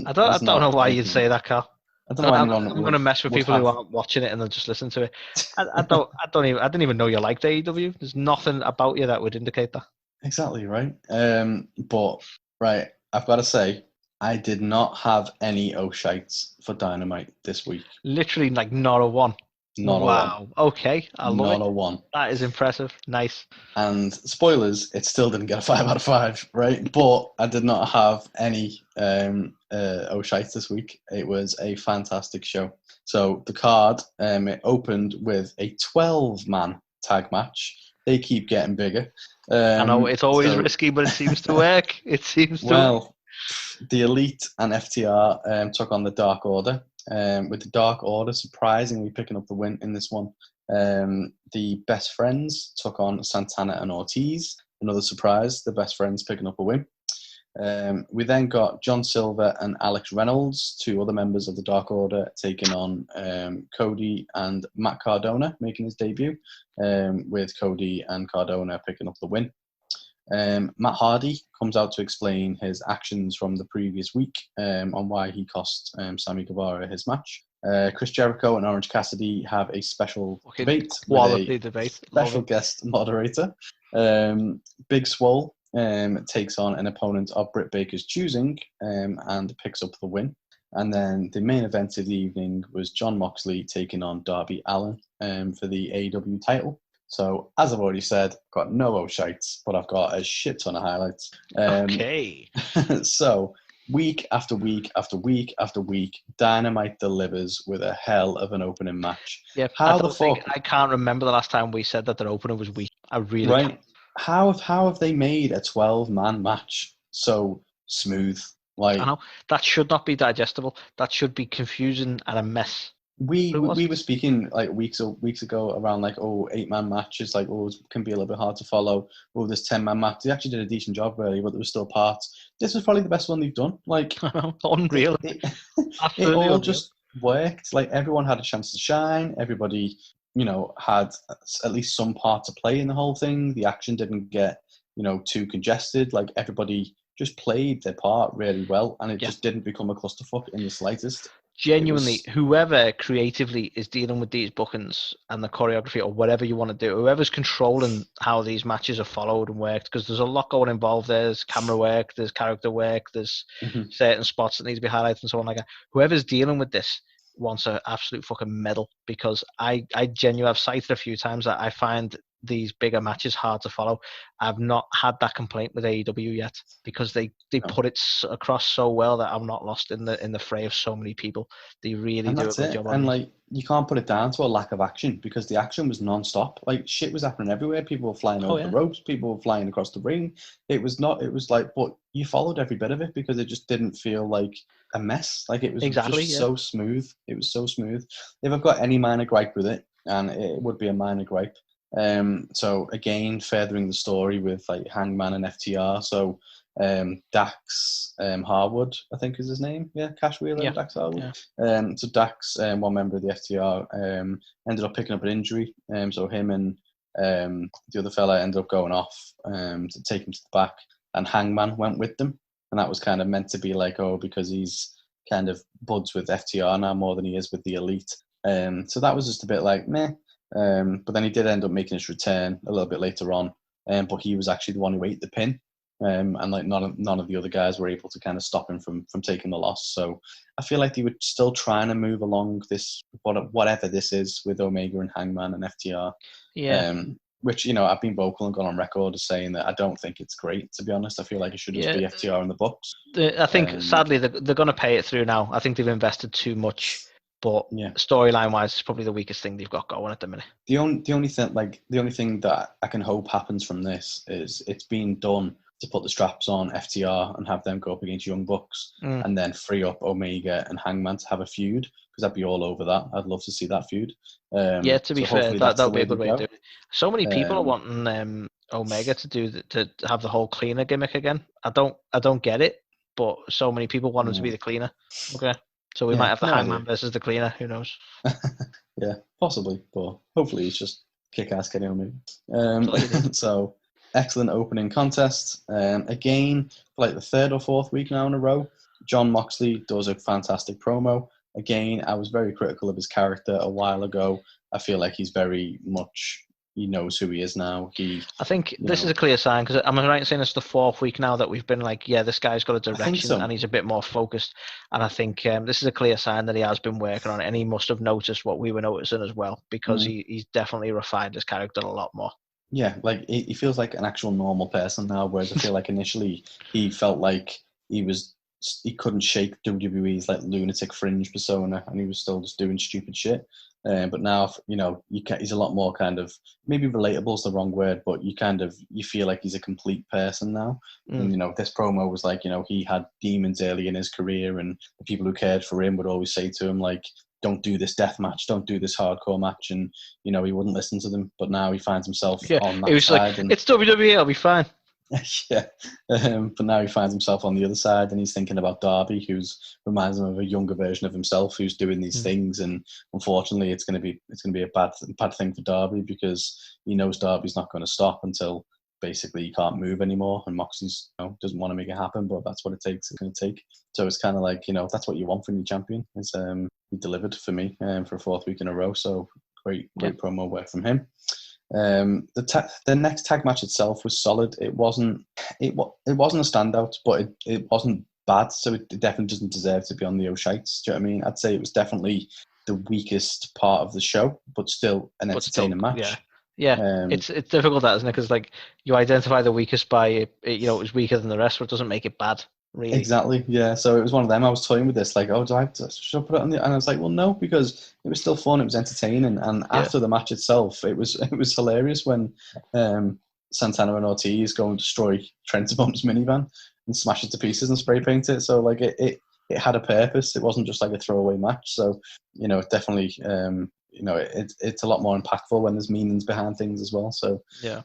I don't know why you'd say that, Carl. I don't know why anyone I'm going to mess with people who aren't watching it and they'll just listen to it. I didn't even know you liked AEW. There's nothing about you that would indicate that. Exactly, right? But right, I've got to say, I did not have any O'Shites for Dynamite this week. Literally, like, not a one. Not a one. Okay, I love it. Not a one. That is impressive. Nice. And spoilers, it still didn't get a 5 out of 5, right? But I did not have any O'Shites this week. It was a fantastic show. So the card, it opened with a 12-man tag match. They keep getting bigger. I know it's always risky, but it seems to work. It seems to. Well, the Elite and FTR took on the Dark Order. With the Dark Order surprisingly picking up the win in this one. The Best Friends took on Santana and Ortiz. Another surprise, the Best Friends picking up a win. We then got John Silver and Alex Reynolds, 2 other members of the Dark Order, taking on Cody and Matt Cardona, making his debut, with Cody and Cardona picking up the win. Matt Hardy comes out to explain his actions from the previous week on why he cost Sammy Guevara his match. Chris Jericho and Orange Cassidy have a special debate. Quality debate. Special guest moderator. Big Swole takes on an opponent of Britt Baker's choosing and picks up the win. And then the main event of the evening was Jon Moxley taking on Darby Allin for the AEW title. So, as I've already said, I've got no O'Shites, but I've got a shit ton of highlights. Okay. So, week after week after week after week, Dynamite delivers with a hell of an opening match. Yeah, I can't remember the last time we said that their opener was weak. I really can't. How have they made a 12-man match so smooth? Like, I know that should not be digestible. That should be confusing and a mess. we were speaking like weeks ago around like, 8-man matches, like, it can be a little bit hard to follow. This 10-man match, they actually did a decent job really, but there was still parts. This was probably the best one they've done. Like, unreal. It Absolutely all unreal. just worked. Like, everyone had a chance to shine. Everybody, had at least some part to play in the whole thing. The action didn't get, too congested. Like, everybody just played their part really well, and it just didn't become a clusterfuck in the slightest. Genuinely, whoever creatively is dealing with these bookings and the choreography or whatever you want to do, whoever's controlling how these matches are followed and worked, because there's a lot going involved. There's camera work, there's character work, there's certain spots that need to be highlighted and so on like that. Whoever's dealing with this wants an absolute fucking medal, because I genuinely have cited a few times that I find these bigger matches hard to follow. I've not had that complaint with AEW yet, because they put it across so well that I'm not lost in the fray of so many people. They really do a good job on and these. like, you can't put it down to a lack of action, because the action was non-stop. Like, shit was happening everywhere. People were flying over the ropes, people were flying across the ring. It was like, but you followed every bit of it, because it just didn't feel like a mess. Like, it was so smooth. It was so smooth. If I've got any minor gripe with it, and it would be a minor gripe, so again, furthering the story with like Hangman and FTR. So Dax Harwood, I think is his name. Yeah, Cash Wheeler, Dax Harwood. So Dax, one member of the FTR, ended up picking up an injury. So him and the other fella ended up going off to take him to the back, and Hangman went with them. And that was kind of meant to be like, because he's kind of buds with FTR now more than he is with the Elite. So that was just a bit like, meh. But then he did end up making his return a little bit later on. But he was actually the one who ate the pin. And like none of the other guys were able to kind of stop him from taking the loss. So I feel like they were still trying to move along this, whatever this is, with Omega and Hangman and FTR. Yeah. Which, I've been vocal and gone on record as saying that I don't think it's great, to be honest. I feel like it should just be FTR in the books. I think, sadly, they're going to pay it through now. I think they've invested too much. But storyline-wise, it's probably the weakest thing they've got going at the minute. The only thing that I can hope happens from this is it's being done to put the straps on FTR and have them go up against Young Bucks, and then free up Omega and Hangman to have a feud, because I'd be all over that. I'd love to see that feud. To be fair, that would be a good way to do it. So many people are wanting Omega to have the whole cleaner gimmick again. I don't get it, but so many people want him to be the cleaner. Okay. So we might have the Hangman versus the cleaner. Who knows? Yeah, possibly. But hopefully it's just kick-ass Kenny Omega. So, excellent opening contest. Again, for like the third or fourth week now in a row, Jon Moxley does a fantastic promo. Again, I was very critical of his character a while ago. I feel like he's very much... He knows who he is now. I think this is a clear sign, because am I right in saying it's the fourth week now that we've been like, this guy's got a direction and he's a bit more focused. And I think this is a clear sign that he has been working on it, and he must have noticed what we were noticing as well, because he's definitely refined his character a lot more. Yeah, like he feels like an actual normal person now, whereas I feel like initially he felt like he couldn't shake WWE's like lunatic fringe persona, and he was still just doing stupid shit. But now, he's a lot more kind of, maybe relatable is the wrong word, but you feel like he's a complete person now. And, this promo was like, he had demons early in his career, and the people who cared for him would always say to him, like, don't do this death match, don't do this hardcore match. And, he wouldn't listen to them. But now he finds himself on that it was side. Like, it's WWE, I'll be fine. But now he finds himself on the other side, and he's thinking about Darby, who's reminds him of a younger version of himself, who's doing these things. And unfortunately, it's going to be a bad thing for Darby, because he knows Darby's not going to stop until basically he can't move anymore, and Moxley's doesn't want to make it happen, but that's what it takes. It's going to take. So it's kind of like that's what you want from your champion. Is he delivered for me for a fourth week in a row? So great promo work from him. The next tag match itself was solid. It wasn't a standout, but it wasn't bad. So it definitely doesn't deserve to be on the O'Shites. Do you know what I mean? I'd say it was definitely the weakest part of the show, but still an entertaining match. It's difficult, that, isn't it? Because like you identify the weakest by it was weaker than the rest, but it doesn't make it bad. Really. Exactly, yeah. So it was one of them. I was toying with this, like, should I put it on the? And I was like, well, no, because it was still fun. It was entertaining, and after the match itself, it was hilarious when Santana and Ortiz go and destroy Trent Bump's minivan, and smash it to pieces and spray paint it. So like it had a purpose. It wasn't just like a throwaway match. So it definitely it's a lot more impactful when there's meanings behind things as well. So Yeah.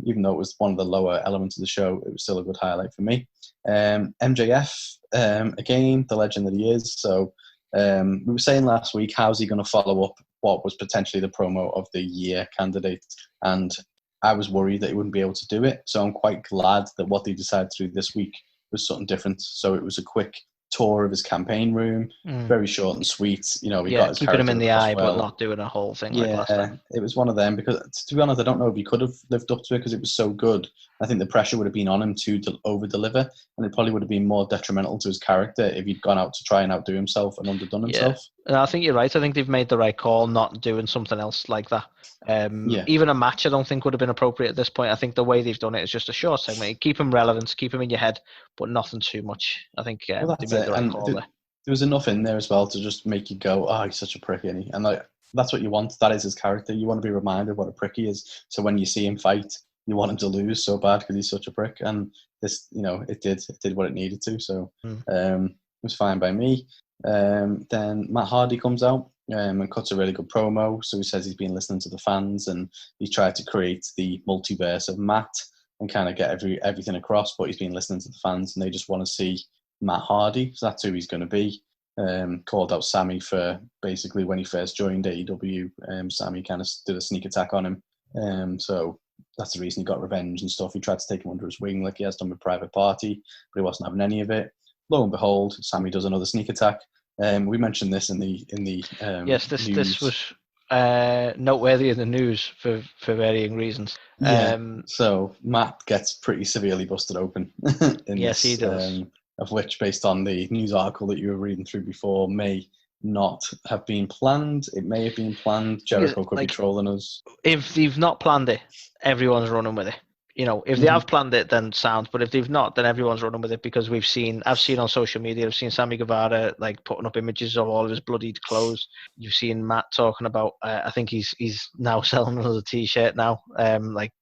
even though it was one of the lower elements of the show, it was still a good highlight for me. MJF again, the legend that he is. So we were saying last week, how's he going to follow up what was potentially the promo of the year candidate? And I was worried that he wouldn't be able to do it. So I'm quite glad that what they decided to do this week was something different. So it was a quick tour of his campaign room, very short and sweet. He got his keeping him in the eye, well. but not doing a whole thing like last time. It was one of them because, to be honest, I don't know if he could have lived up to it because it was so good. I think the pressure would have been on him to over-deliver, and it probably would have been more detrimental to his character if he'd gone out to try and outdo himself and underdone himself. And I think you're right. I think they've made the right call not doing something else like that. Even a match, I don't think would have been appropriate at this point. I think the way they've done it is just a short segment. Keep him relevant, keep him in your head, but nothing too much. I think they made the right call there. There was enough in there as well to just make you go, oh, he's such a prick, isn't he? And like, that's what you want. That is his character. You want to be reminded what a prick he is. So when you see him fight, you want him to lose so bad because he's such a prick. And this, it did what it needed to. So it was fine by me. Then Matt Hardy comes out and cuts a really good promo. So he says he's been listening to the fans and he tried to create the multiverse of Matt and kind of get everything across. But he's been listening to the fans and they just want to see Matt Hardy, so that's who he's going to be. Called out Sammy for basically when he first joined AEW. Sammy kind of did a sneak attack on him. So that's the reason he got revenge and stuff. He tried to take him under his wing like he has done with Private Party, but he wasn't having any of it. Lo and behold, Sammy does another sneak attack. We mentioned this in the yes, this was noteworthy in the news for varying reasons. So Matt gets pretty severely busted open. Yes, he does. Of which, based on the news article that you were reading through before, may not have been planned. It may have been planned. Jericho could be trolling us. If they've not planned it, everyone's running with it. If they have planned it, then sound. But if they've not, then everyone's running with it because I've seen on social media, I've seen Sammy Guevara like putting up images of all of his bloodied clothes. You've seen Matt talking about, I think he's now selling another T-shirt now,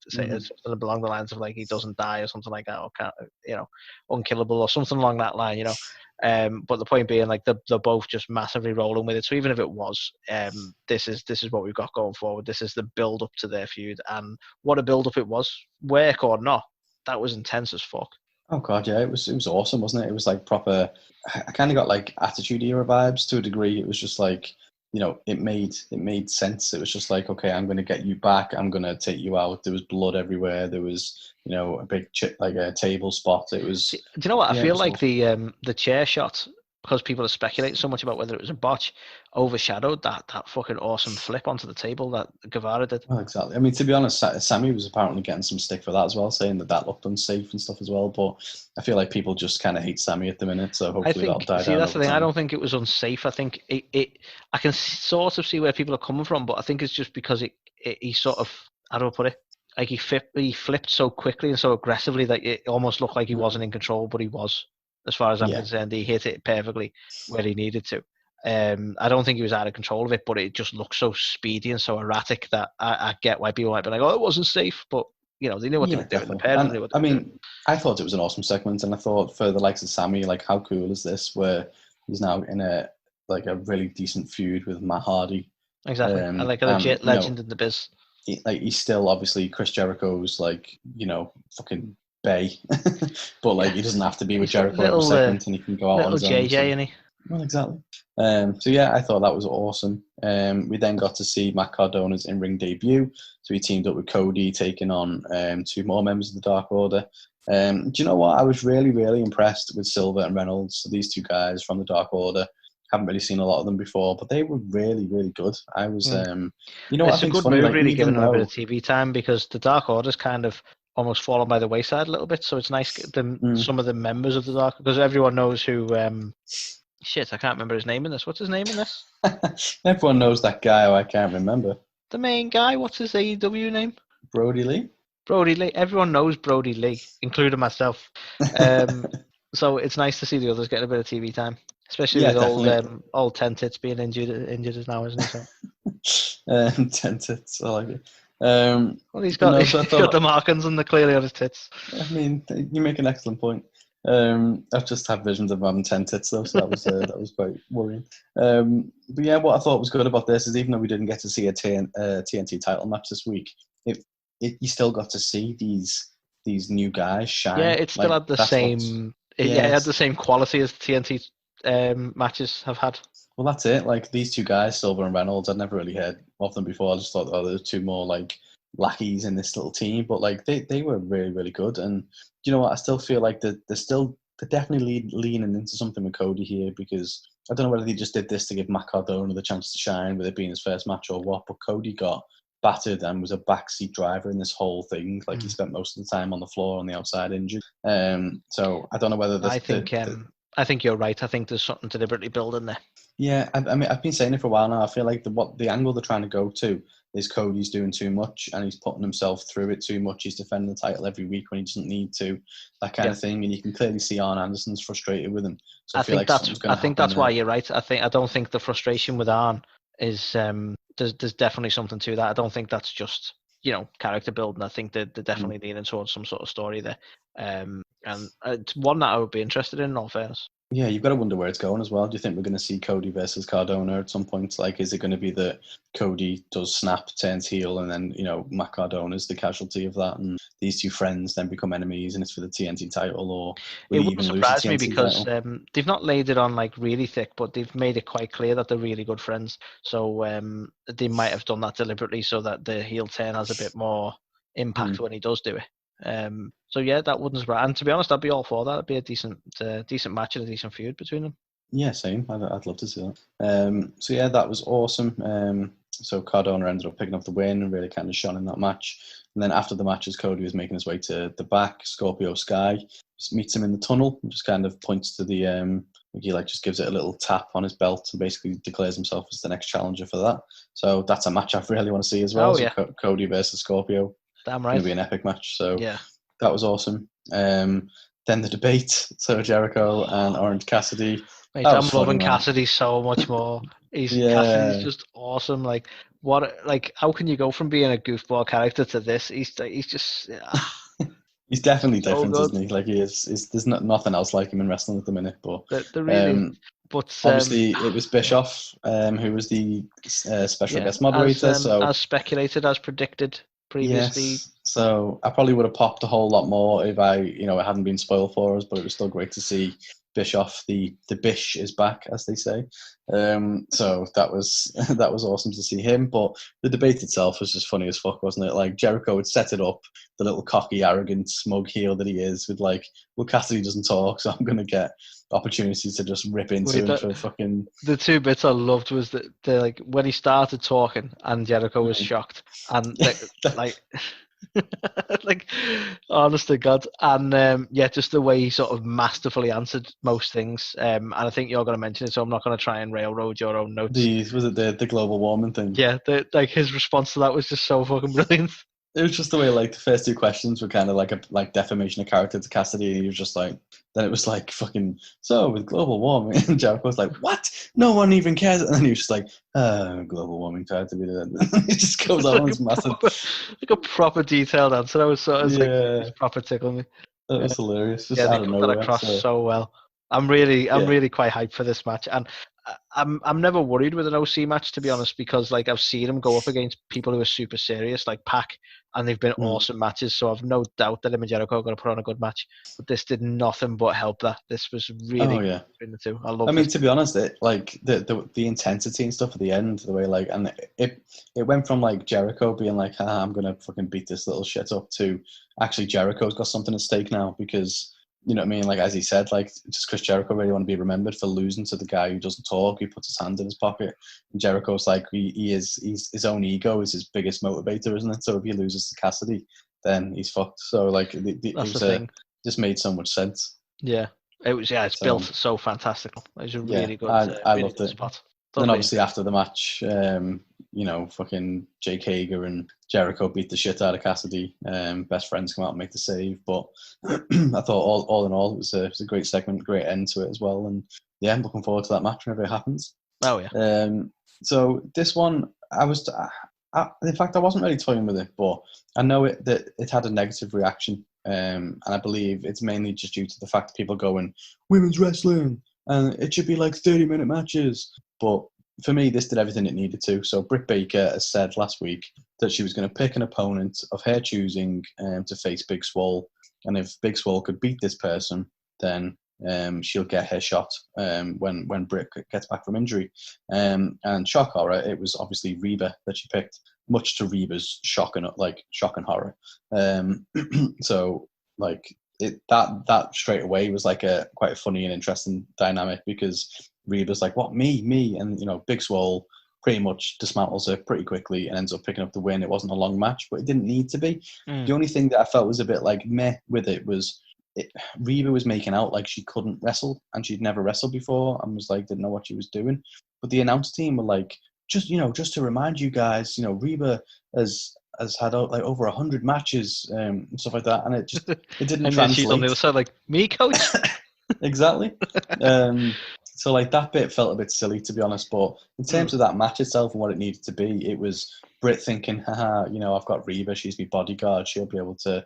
something along the lines of like he doesn't die or something like that, or unkillable or something along that line. But the point being, like they're both just massively rolling with it. So even if it was, this is what we've got going forward. This is the build up to their feud, and what a build up it was, work or not. That was intense as fuck. Oh god, yeah, it was awesome, wasn't it? It was like proper. I kind of got like Attitude Era vibes to a degree. It was just like, it made sense. It was just like, okay, I'm going to get you back. I'm going to take you out. There was blood everywhere. There was, a big like a table spot. It was. Do you know what? I feel like the chair shot, because people are speculating so much about whether it was a botch, overshadowed that fucking awesome flip onto the table that Guevara did. Well, exactly. I mean, to be honest, Sammy was apparently getting some stick for that as well, saying that looked unsafe and stuff as well. But I feel like people just kind of hate Sammy at the minute, so hopefully that'll die down. See, that's the thing. Time. I don't think it was unsafe. I think I can sort of see where people are coming from, but I think it's just because he sort of, how do I put it? Like he flipped so quickly and so aggressively that it almost looked like he wasn't in control, but he was. As far as I'm concerned, he hit it perfectly where he needed to. I don't think he was out of control of it, but it just looked so speedy and so erratic that I get why people might be like, "Oh, it wasn't safe," but they knew what they were doing. I thought it was an awesome segment, and I thought for the likes of Sammy, like, how cool is this? Where he's now in a really decent feud with Matt Hardy. Exactly, and like a legit legend in the biz. He's still obviously Chris Jericho's fucking bay, but he doesn't have to be with Jericho every segment, and he can go out on his own. JJ, isn't he? Well, exactly. So yeah, I thought that was awesome. We then got to see Matt Cardona's in-ring debut. So he teamed up with Cody, taking on 2 more members of the Dark Order. Do you know what? I was really, really impressed with Silver and Reynolds. So these 2 guys from the Dark Order. Haven't really seen a lot of them before, but they were really, really good. I was, it's a good move, really, giving them a bit of TV time, because the Dark Order's kind of almost fallen by the wayside a little bit. So it's nice some of the members of the Dark, because everyone knows who. I can't remember his name in this. What's his name in this? Everyone knows that guy who I can't remember. The main guy. What's his AEW name? Brody Lee. Brody Lee. Everyone knows Brody Lee, including myself. So it's nice to see the others getting a bit of TV time, especially with old 10 Tits being injured now, isn't he? 10 Tits. I like it. Well, he's got the markings and the clearly on his tits. I mean, you make an excellent point. I've just had visions of him having 10 tits though, so that was quite worrying. But yeah, what I thought was good about this is even though we didn't get to see a TNT title match this week, you still got to see these new guys shine. Yeah, it still Like, had the same. It had the same quality as TNT matches have had. Well, that's it. Like these two guys, Silver and Reynolds, I'd never really heard of them before. I just thought, oh, there's two more like lackeys in this little team, but like they were really, really good. And you know what? I still feel like they're definitely leaning into something with Cody here, because I don't know whether they just did this to give Matt Cardona the chance to shine with it being his first match or what, but Cody got battered and was a backseat driver in this whole thing. Like he spent most of the time on the floor on the outside injured. So I don't know whether I think you're right. I think there's something deliberately building there. Yeah, I mean, I've been saying it for a while now. I feel like the angle they're trying to go to is Cody's doing too much and he's putting himself through it too much. He's defending the title every week when he doesn't need to, that kind of thing. And you can clearly see Arn Anderson's frustrated with him. So I think that's why you're right. I don't think the frustration with Arn is there's definitely something to that. I don't think that's just character building. I think they're definitely leaning towards some sort of story there, and it's one that I would be interested in all fairness. Yeah, you've got to wonder where it's going as well. Do you think we're going to see Cody versus Cardona at some point? Like, is it going to be that Cody does snap, turns heel, and then, Matt Cardona is the casualty of that, and these two friends then become enemies, and it's for the TNT title, or it wouldn't surprise me because they've not laid it on like really thick, but they've made it quite clear that they're really good friends. So they might have done that deliberately so that the heel turn has a bit more impact when he does do it. So yeah, that wouldn't surprise. And to be honest, I'd be all for that. It'd be a decent match and a decent feud between them. Yeah, same. I'd love to see that. So yeah, that was awesome. So Cardona ended up picking up the win and really kind of shone in that match. And then after the match, as Cody was making his way to the back, Scorpio Sky just meets him in the tunnel and just kind of points to the he just gives it a little tap on his belt and basically declares himself as the next challenger for that. So that's a match I really want to see as well. Oh, yeah. So Cody versus Scorpio. Damn right. It's going to be an epic match. So yeah, that was awesome. Then the debate. So Jericho and Orange Cassidy. Mate, I'm loving Cassidy so much more. Cassidy's just awesome. Like how can you go from being a goofball character to this? He's just he's definitely so different, isn't he? Like he is. There's nothing else like him in wrestling at the minute. But obviously it was Bischoff who was the special guest moderator. As speculated, as predicted previously. Yes. So I probably would have popped a whole lot more if it hadn't been spoiled for us. But it was still great to see Bischoff, the Bish is back, as they say. So that was awesome to see him. But the debate itself was just funny as fuck, wasn't it? Like Jericho had set it up, the little cocky, arrogant, smug heel that he is, with like, well, Cassidy doesn't talk, so I'm gonna get opportunities to just rip into him for fucking. The two bits I loved was that like when he started talking and Jericho was shocked and like. Like, honest to God. And just the way he sort of masterfully answered most things. And I think you're going to mention it, so I'm not going to try and railroad your own notes. Was it the global warming thing? Yeah, his response to that was just so fucking brilliant. It was just the way, like, the first two questions were kind of like defamation of character to Cassidy, and he was just like, then it was like, fucking, so with global warming, and Jericho was like, what? No one even cares. And then he was just like, global warming tried to be the. It just goes on this massive. Like a proper detailed answer. I was like, proper tickling me. That was hilarious. Just they got that across so well. I'm really quite hyped for this match, and I'm never worried with an OC match, to be honest, because like I've seen him go up against people who are super serious, like Pac, and they've been awesome matches. So I've no doubt that him and Jericho are going to put on a good match. But this did nothing but help that. This was really good between the two. I mean, to be honest, the intensity and stuff at the end, the way and it went from like Jericho being like, I'm gonna fucking beat this little shit up, to actually Jericho's got something at stake now, because. You know what I mean? Like, as he said, like, just Chris Jericho really want to be remembered for losing to the guy who doesn't talk, who puts his hand in his pocket. And Jericho's like, he's his own ego is his biggest motivator, isn't it? So if he loses to Cassidy, then he's fucked. So, like, it just made so much sense. Yeah. It's built so fantastic. It was a really good I loved it. spot. Then obviously after the match, fucking Jake Hager and Jericho beat the shit out of Cassidy. Best friends come out and make the save. But I thought all in all, it was a great segment, great end to it as well. And yeah, I'm looking forward to that match whenever it happens. Oh yeah. So this one, in fact, I wasn't really toying with it, but I know that it had a negative reaction and I believe it's mainly just due to the fact that people going, women's wrestling, and it should be like 30-minute matches. But for me, this did everything it needed to. So Britt Baker has said last week that she was going to pick an opponent of her choosing to face Big Swole, and if Big Swole could beat this person, then she'll get her shot when Britt gets back from injury. And shock horror, it was obviously Reba that she picked, much to Reba's shock and horror. So like that straight away was like quite a funny and interesting dynamic, because Reba's like, what, me, and Big Swole pretty much dismantles her pretty quickly and ends up picking up the win. It wasn't a long match, but it didn't need to be. The only thing that I felt was a bit like meh with it was Reba was making out like she couldn't wrestle, and she'd never wrestled before, and was like, didn't know what she was doing. But the announce team were like, just to remind you guys, Reba has had like over 100 matches and stuff like that, and it didn't and translate. then she's on the other side like, me, coach? Exactly. So like that bit felt a bit silly, to be honest. But in terms of that match itself and what it needed to be, it was Britt thinking, haha, I've got Reba, she's my bodyguard, she'll be able to,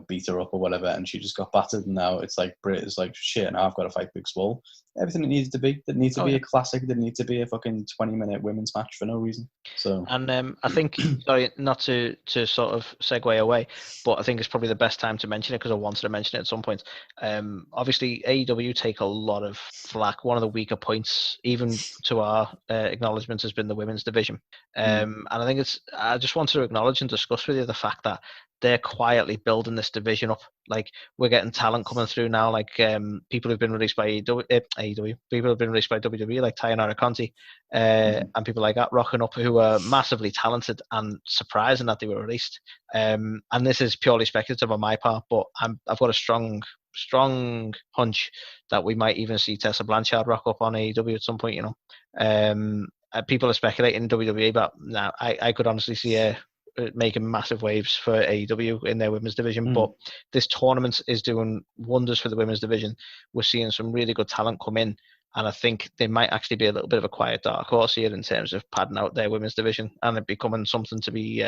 beat her up or whatever, and she just got battered, and now it's like Britt is like, shit, now I've got to fight Big Swole. Everything it needed to be. Didn't need to be a classic, didn't need to be a fucking 20-minute women's match for no reason. So and I think, sorry, not to sort of segue away, but I think it's probably the best time to mention it, because I wanted to mention it at some point. Obviously AEW take a lot of flack. One of the weaker points, even to our acknowledgements, has been the women's division. And I think I just wanted to acknowledge and discuss with you the fact that they're quietly building this division up. Like, we're getting talent coming through now, like people who've been released by AEW, people who've been released by WWE, like Tayanara Conti, and people like that rocking up, who are massively talented and surprising that they were released. And this is purely speculative on my part, but I've got a strong hunch that we might even see Tessa Blanchard rock up on AEW at some point. People are speculating in WWE, but now I could honestly see her making massive waves for AEW in their women's division. But this tournament is doing wonders for the women's division. We're seeing some really good talent come in, and I think they might actually be a little bit of a quiet dark horse here in terms of padding out their women's division and it becoming something to be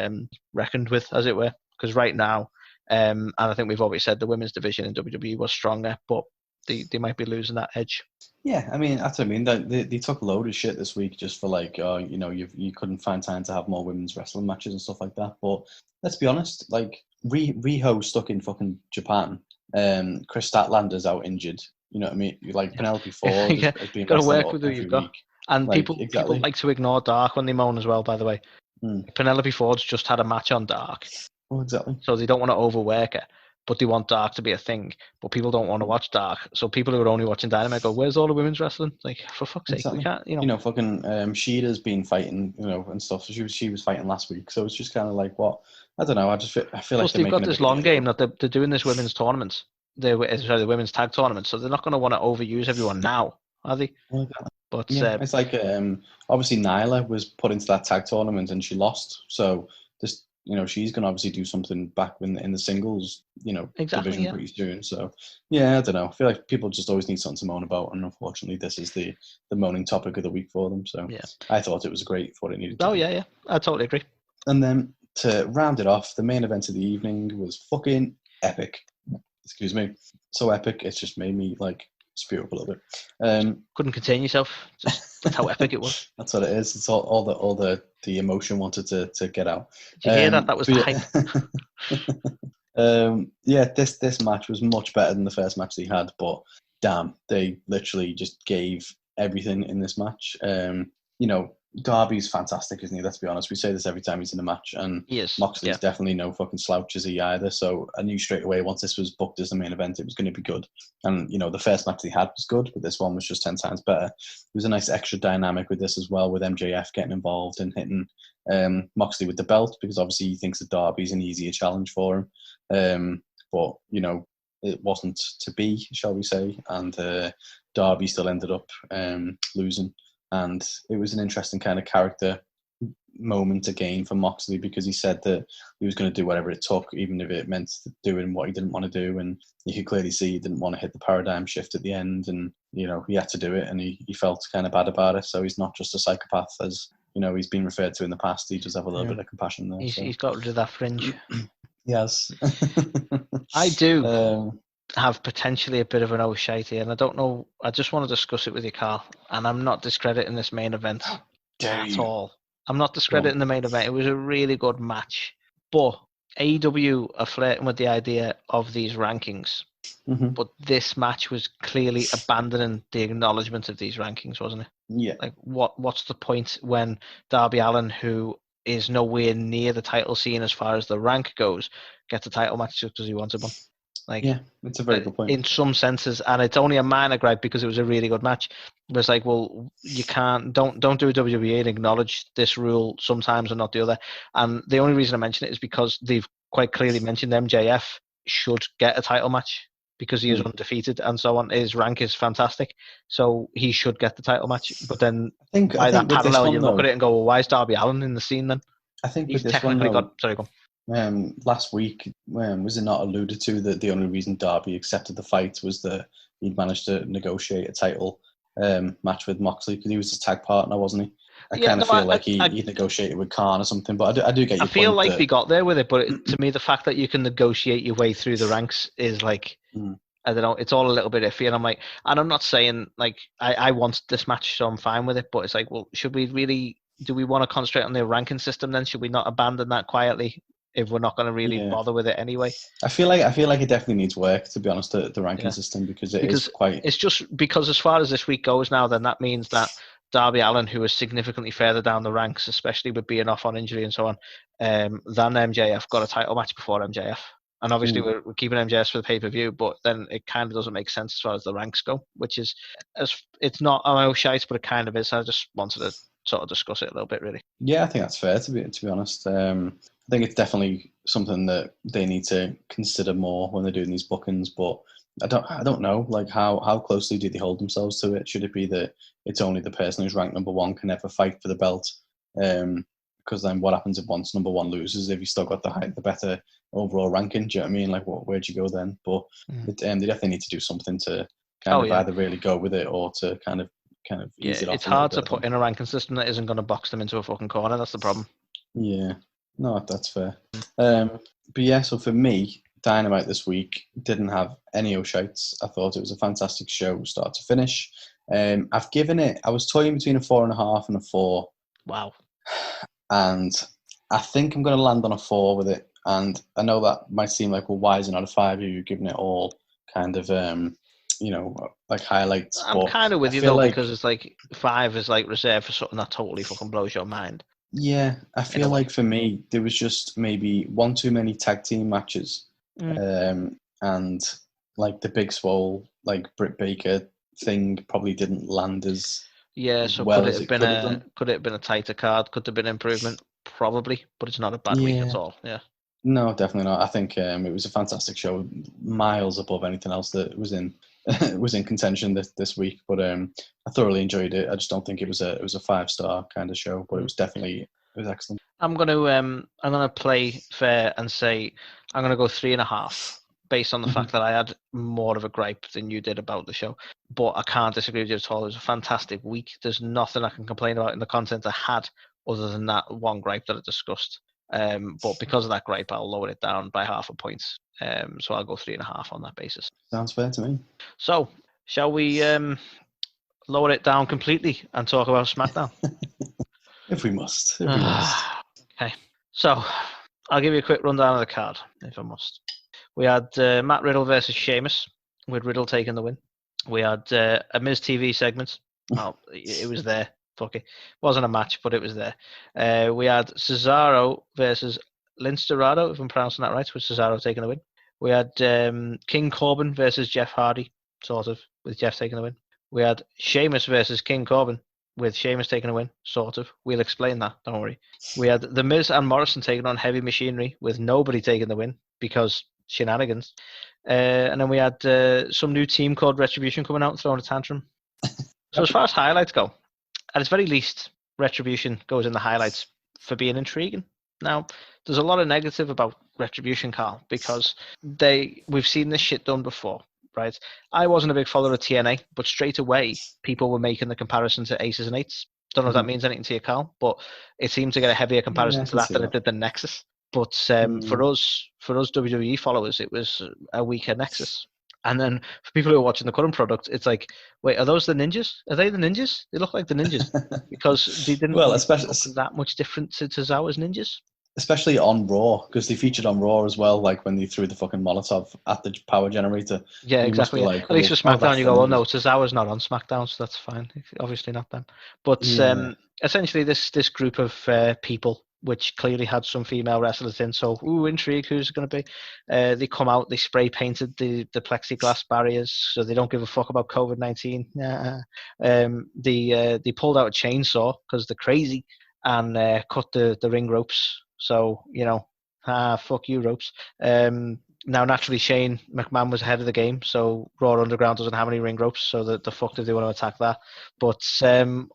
reckoned with, as it were. Because right now, and I think we've always said the women's division in WWE was stronger, but they might be losing that edge. Yeah, I mean, that's what I mean. They took a load of shit this week just for like, you couldn't find time to have more women's wrestling matches and stuff like that. But let's be honest, like Riho stuck in fucking Japan. Chris Statlander's out injured. You know what I mean? Like Penelope Ford has been got to work with who you've got. And like, people like to ignore Dark when they moan as well, by the way. Penelope Ford's just had a match on Dark. Oh, exactly. So they don't want to overwork it, but they want Dark to be a thing. But people don't want to watch Dark. So people who are only watching Dynamite go, where's all the women's wrestling? Like, for fuck's sake, we can't, fucking Sheeta's been fighting, and stuff. So she was fighting last week. So it's just kind of like, what? I don't know. I feel Plus, like they've got this long game that they're doing this women's tournament. The women's tag tournament. So they're not going to want to overuse everyone now, are they? But yeah, it's like obviously Nyla was put into that tag tournament and she lost. So this, she's going to obviously do something back in the singles, division pretty soon. So yeah, I don't know. I feel like people just always need something to moan about, and unfortunately, this is the moaning topic of the week for them. So yeah, I thought it was great for what it needed. Yeah, I totally agree. And then to round it off, the main event of the evening was fucking epic. Excuse me, so epic. It's just made me like spew up a little bit. Couldn't contain yourself. That's how epic it was. That's what it is. It's all the emotion wanted to get out. Did you hear that? That was the hype. This match was much better than the first match they had, but damn, they literally just gave everything in this match. Darby's fantastic, isn't he? Let's be honest. We say this every time he's in a match, and Moxley's definitely no fucking slouch, is he either? So I knew straight away once this was booked as the main event, it was going to be good. And the first match they had was good, but this one was just 10 times better. It was a nice extra dynamic with this as well, with MJF getting involved and hitting Moxley with the belt, because obviously he thinks that Darby's an easier challenge for him. But it wasn't to be, shall we say, and Darby still ended up losing. And it was an interesting kind of character moment again for Moxley, because he said that he was going to do whatever it took, even if it meant doing what he didn't want to do. And you could clearly see he didn't want to hit the paradigm shift at the end, and he had to do it, and he felt kind of bad about it. So he's not just a psychopath, as he's been referred to in the past. He does have a little bit of compassion there. He's got rid of that fringe. Yes. I do have potentially a bit of an shite here, and I don't know. I just want to discuss it with you, Carl. And I'm not discrediting this main event at all. I'm not discrediting the main event. It was a really good match, but AEW are flirting with the idea of these rankings. Mm-hmm. But this match was clearly abandoning the acknowledgement of these rankings, wasn't it? Yeah. Like, what's the point when Darby Allin, who is nowhere near the title scene as far as the rank goes, gets a title match just because he wanted one? Like, yeah, it's a very good point. In some senses, and it's only a minor gripe because it was a really good match. But it's like, well, you can't, don't do WWE and acknowledge this rule sometimes and not the other. And the only reason I mention it is because they've quite clearly mentioned MJF should get a title match because he is undefeated and so on. His rank is fantastic, so he should get the title match. But then I think that parallel, one, you look at it and go, well, why is Darby Allin in the scene then? I think He's with this technically one, sorry, go on. Last week, was it not alluded to that the only reason Darby accepted the fight was that he'd managed to negotiate a title match with Moxley because he was his tag partner, wasn't he? I kind of feel like he negotiated with Khan or something, but I do get your point. I feel like they got there with it, but to me, the fact that you can negotiate your way through the ranks is like, I don't know, it's all a little bit iffy. And I'm like, and I'm not saying like I want this match, so I'm fine with it, but it's like, well, should we really, do we want to concentrate on the ranking system then? Should we not abandon that quietly if we're not going to really bother with it anyway? I feel like it definitely needs work, to be honest, the ranking system, because it's just because as far as this week goes now, then that means that Darby Allin, who is significantly further down the ranks, especially with being off on injury and so on, than MJF, got a title match before MJF. And obviously we're keeping MJF for the pay-per-view, but then it kind of doesn't make sense as far as the ranks go, which is, it's not shite, but it kind of is. I just wanted to sort of discuss it a little bit, really. Yeah, I think that's fair, to be honest. I think it's definitely something that they need to consider more when they're doing these bookings, but I don't know, like how closely do they hold themselves to it? Should it be that it's only the person who's ranked number one can ever fight for the belt? Because then what happens if once number one loses, if you still got the better overall ranking? Do you know what I mean? Like, where'd you go then? But they definitely need to do something to kind of either really go with it or to kind of ease it off. It's hard to put in a ranking system that isn't going to box them into a fucking corner. That's the problem. Yeah, no, that's fair. But yeah, so for me, Dynamite this week didn't have any shites. I thought it was a fantastic show, start to finish. I've given it, I was toying between a 4.5 and a 4. Wow. And I think I'm going to land on a 4 with it. And I know that might seem like, well, why is it not a 5? You're giving it all kind of, like highlights. I'm kind of with you though, because it's like 5 is like reserved for something that totally fucking blows your mind. Yeah, I feel like for me, there was just maybe one too many tag team matches. And like the Big Swole, like Britt Baker thing probably didn't land as so well could as it have been a tighter card? Could there have been improvement? Probably, but it's not a bad week at all. Yeah. No, definitely not. I think it was a fantastic show, miles above anything else that was in contention this week. But I thoroughly enjoyed it. I just don't think it was a 5-star kind of show, but it was excellent. I'm gonna play fair and say I'm gonna go 3.5 based on the fact that I had more of a gripe than you did about the show. But I can't disagree with you at all. It was a fantastic week. There's nothing I can complain about in the content I had other than that one gripe that I discussed. But because of that gripe, I'll lower it down by 0.5 point. So I'll go 3.5 on that basis. Sounds fair to me. So shall we lower it down completely and talk about SmackDown? If we must. Okay. So I'll give you a quick rundown of the card, if I must. We had Matt Riddle versus Sheamus, with Riddle taking the win. We had a Miz TV segment. Well, it was there. Fuck it. Wasn't a match, but it was there. We had Cesaro versus Lince Dorado, if I'm pronouncing that right, with Cesaro taking the win. We had King Corbin versus Jeff Hardy, sort of, with Jeff taking the win. We had Sheamus versus King Corbin, with Sheamus taking a win, sort of. We'll explain that, don't worry. We had The Miz and Morrison taking on Heavy Machinery, with nobody taking the win, because shenanigans. And then we had some new team called Retribution coming out and throwing a tantrum. So as far as highlights go, at its very least, Retribution goes in the highlights for being intriguing. Now, there's a lot of negative about Retribution, Carl, because we've seen this shit done before, right? I wasn't a big follower of TNA, but straight away, people were making the comparison to Aces and Eights. Don't know if that means anything to you, Carl, but it seemed to get a heavier comparison to that than it did the Nexus. But for us WWE followers, it was a weaker Nexus. And then for people who are watching the current product, it's like, wait, are those the ninjas? Are they the ninjas? They look like the ninjas because they didn't Well, really especially look that much different to Tozawa's ninjas. especially on Raw, because they featured on Raw as well, like when they threw the fucking Molotov at the power generator. Yeah, You must be exactly. like, At least for oh, SmackDown, that's you the go, oh no, ninjas. Tozawa's not on SmackDown, so that's fine. Obviously not them. But Yeah. essentially, this group of people, which clearly had some female wrestlers in, so intrigue, who's it going to be? They come out, they spray painted the plexiglass barriers, so they don't give a fuck about COVID-19. They pulled out a chainsaw because they're crazy and cut the ring ropes. So fuck you ropes. Now, naturally, Shane McMahon was ahead of the game, so Raw Underground doesn't have any ring ropes, so the fuck did they want to attack that? But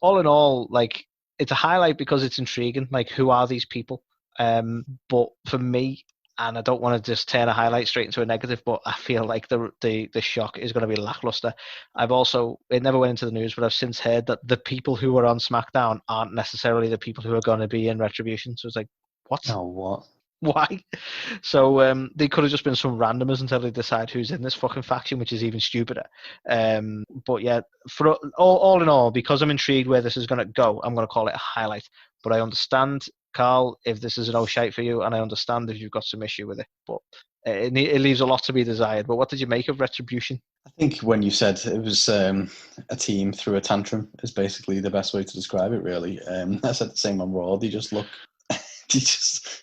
all in all, like, it's a highlight because it's intriguing. Like, who are these people? But for me, and I don't want to just turn a highlight straight into a negative, but I feel like the shock is going to be lackluster. It never went into the news, but I've since heard that the people who are on SmackDown aren't necessarily the people who are going to be in Retribution. So it's like, what? Oh, what? Why? So they could have just been some randomers until they decide who's in this fucking faction, which is even stupider. But yeah, for all in all, because I'm intrigued where this is going to go, I'm going to call it a highlight. But I understand, Carl, if this is an oh shite for you, and I understand if you've got some issue with it. But it leaves a lot to be desired. But what did you make of Retribution? I think when you said it was a team through a tantrum is basically the best way to describe it, really. I said the same on Raw. They just look...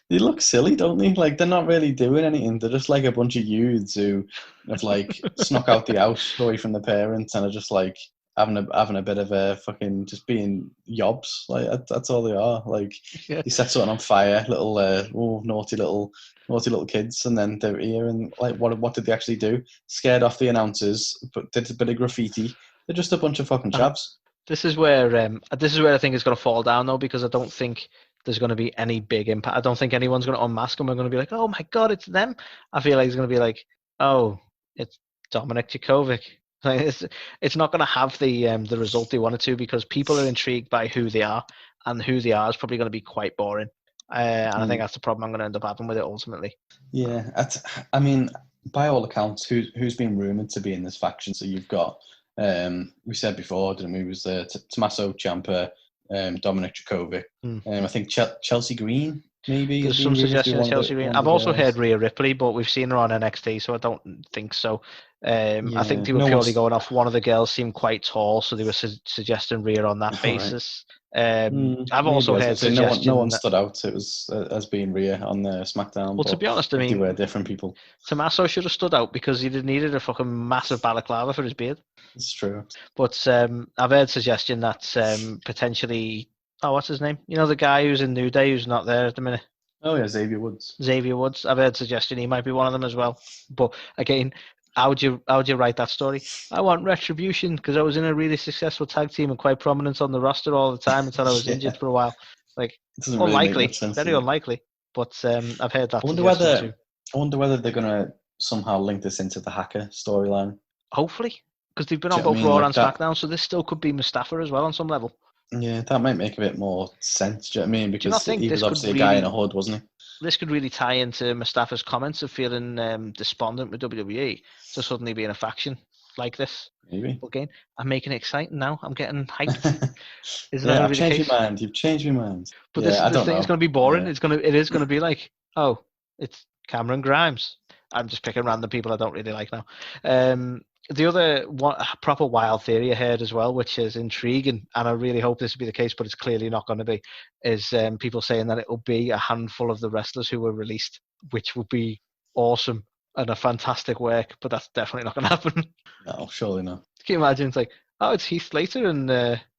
they look silly, don't they? Like, they're not really doing anything. They're just like a bunch of youths who have like snuck out the house away from the parents and are just like having a bit of a fucking just being yobs. Like, that's all they are. Like, Yeah. they set something on fire, little naughty little kids, and then they're here and like what did they actually do? Scared off the announcers, but did a bit of graffiti. They're just a bunch of fucking chavs. This is where I think it's going to fall down, though, because I don't think there's going to be any big impact. I don't think anyone's going to unmask them. We're going to be like, oh my god, it's them. I feel like it's going to be like, oh, it's Dominic Djokovic. Like, it's not going to have the result they wanted to, because people are intrigued by who they are, and who they are is probably going to be quite boring. And I think that's the problem I'm going to end up having with it ultimately. Yeah, I mean, by all accounts, who's been rumored to be in this faction? So you've got, we said before, didn't we? Was Tommaso Ciampa, Dominic Djokovic, I think Chelsea Green, maybe. There's some suggestion of Chelsea Green. I've also heard Rhea Ripley, but we've seen her on NXT, so I don't think so. I think they were purely going off one of the girls seemed quite tall, so they were suggesting Rhea on that basis. I've also heard suggestion. No one stood out. It was as being Rhea on the SmackDown. Well, to be honest, I mean, they were different people. Tommaso should have stood out because he needed a fucking massive balaclava for his beard. It's true. But I've heard suggestion that potentially, what's his name? You know, the guy who's in New Day who's not there at the minute. Oh yeah, Xavier Woods. I've heard suggestion he might be one of them as well. But again, how would you write that story? I want Retribution because I was in a really successful tag team and quite prominent on the roster all the time until I was injured for a while. Like, unlikely, really very unlikely. But I've heard that. I wonder whether they're gonna somehow link this into the Hacker storyline. Hopefully, because they've been on both Raw and SmackDown, so this still could be Mustafa as well on some level. Yeah, that might make a bit more sense. Do you know what I mean? Because he was obviously a guy in a hood, wasn't he? This could really tie into Mustafa's comments of feeling despondent with WWE to suddenly be in a faction like this. Maybe. Again, I'm making it exciting now. I'm getting hyped. I've changed your mind. You've changed your mind. But this thing is going to be boring. Yeah. It is going to be like, oh, it's Cameron Grimes. I'm just picking random people I don't really like now. The other proper wild theory I heard as well, which is intriguing, and I really hope this will be the case, but it's clearly not going to be, is people saying that it will be a handful of the wrestlers who were released, which would be awesome and a fantastic work, but that's definitely not going to happen. No, surely not. Can you imagine? It's like, oh, it's Heath Slater and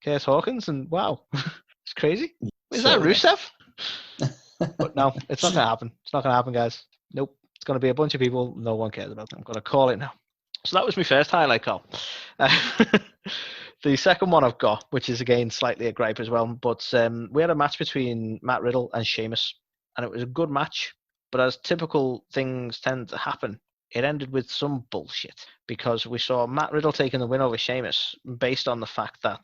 Curt Hawkins, and wow, it's crazy. Is that Rusev? But no, it's not going to happen. It's not going to happen, guys. Nope. It's going to be a bunch of people no one cares about. I'm going to call it now. So that was my first highlight, Carl. The second one I've got, which is again slightly a gripe as well, but we had a match between Matt Riddle and Sheamus, and it was a good match. But as typical things tend to happen, it ended with some bullshit because we saw Matt Riddle taking the win over Sheamus based on the fact that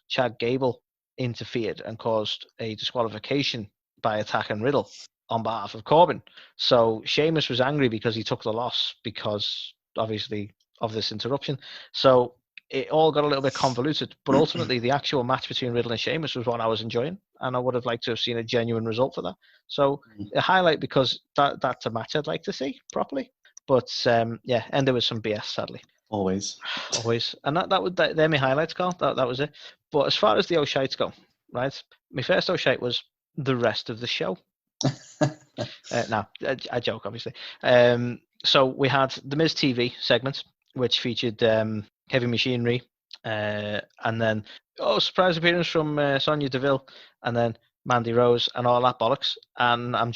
Chad Gable interfered and caused a disqualification by attacking Riddle. on behalf of Corbin. So Sheamus was angry because he took the loss because, obviously, of this interruption. So it all got a little bit convoluted. But ultimately, the actual match between Riddle and Sheamus was what I was enjoying. And I would have liked to have seen a genuine result for that. So a highlight because that's a match I'd like to see properly. But yeah, ended with some BS, sadly. Always. And they're my highlights, Carl. That was it. But as far as the O'Shites go, right? My first O'Shite was the rest of the show. No, I joke, obviously. So we had the Miz TV segment, which featured Heavy Machinery, and then surprise appearance from Sonya Deville, and then Mandy Rose, and all that bollocks. And I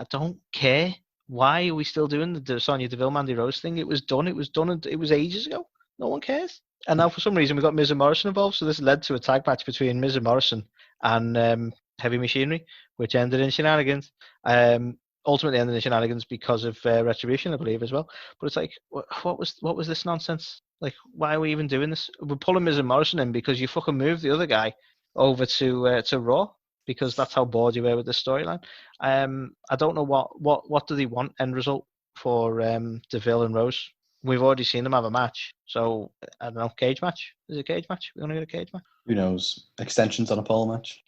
don't care. Why are we still doing the Sonya Deville, Mandy Rose thing? It was done. It was ages ago. No one cares. And now for some reason we got Miz and Morrison involved. So this led to a tag match between Miz and Morrison and Heavy Machinery, which ended in shenanigans. Ultimately ended in shenanigans because of Retribution, I believe, as well. But it's like, what was this nonsense? Like, why are we even doing this? We're pulling Miz and Morrison in because you fucking moved the other guy over to Raw, because that's how bored you were with the storyline. I don't know what do they want end result for Deville and Rose. We've already seen them have a match, so I don't know. Cage match? Is it a cage match? We're gonna get a cage match. Who knows? Extensions on a pole match.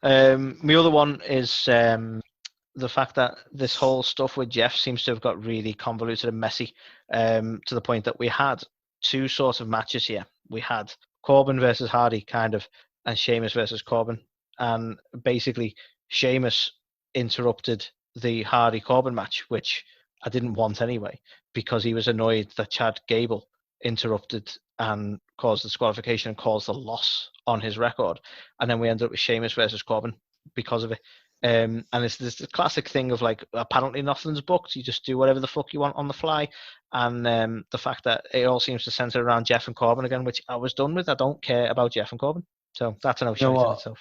My other one is the fact that this whole stuff with Jeff seems to have got really convoluted and messy, to the point that we had two sorts of matches here. We had Corbin versus Hardy, kind of, and Sheamus versus Corbin. And basically, Sheamus interrupted the Hardy-Corbin match, which I didn't want anyway, because he was annoyed that Chad Gable interrupted and caused the disqualification and caused the loss on his record. And then we ended up with Sheamus versus Corbin because of it. And it's this classic thing of, like, apparently nothing's booked. You just do whatever the fuck you want on the fly. And the fact that it all seems to center around Jeff and Corbin again, which I was done with. I don't care about Jeff and Corbin. So that's an O'Shite in itself.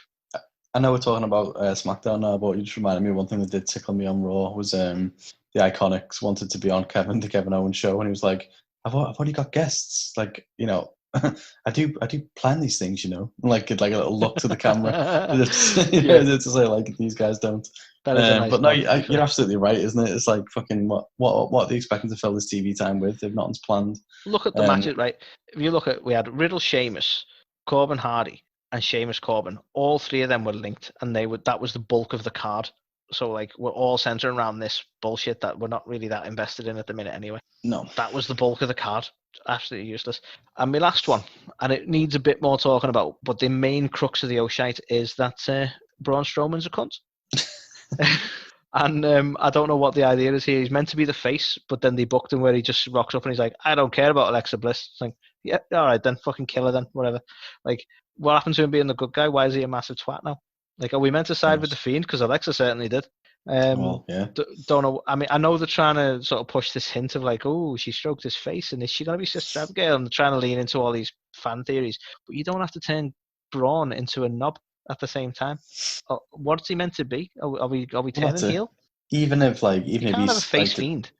I know we're talking about SmackDown now, but you just reminded me of one thing that did tickle me on Raw was the Iconics wanted to be on the Kevin Owens show, and he was like, I've already got guests. Like, you know, I do plan these things, you know, like a little look to the camera. To say, like, these guys don't. That is a nice but no, you're absolutely right, isn't it? It's like, fucking what are they expecting to fill this TV time with if nothing's planned? Look at the matches, right? If you look at, we had Riddle, Sheamus, Corbin, Hardy, and Sheamus, Corbin. All three of them were linked, and that was the bulk of the card. So, like, we're all centering around this bullshit that we're not really that invested in at the minute anyway. No. That was the bulk of the card. Absolutely useless. And my last one, and it needs a bit more talking about, but the main crux of the O'Shite is that Braun Strowman's a cunt. And I don't know what the idea is here. He's meant to be the face, but then they booked him where he just rocks up and he's like, I don't care about Alexa Bliss. It's like, yeah, all right then, fucking kill her then, whatever. Like, what happened to him being the good guy? Why is he a massive twat now? Like, are we meant to side with the Fiend? Because Alexa certainly did. Well, yeah. Don't know. I mean, I know they're trying to sort of push this hint of, like, oh, she stroked his face, and is she going to be Sister Abigail? And they're trying to lean into all these fan theories. But you don't have to turn Braun into a knob at the same time. What's he meant to be? Are we turning heel? Even if can't have a face Fiend.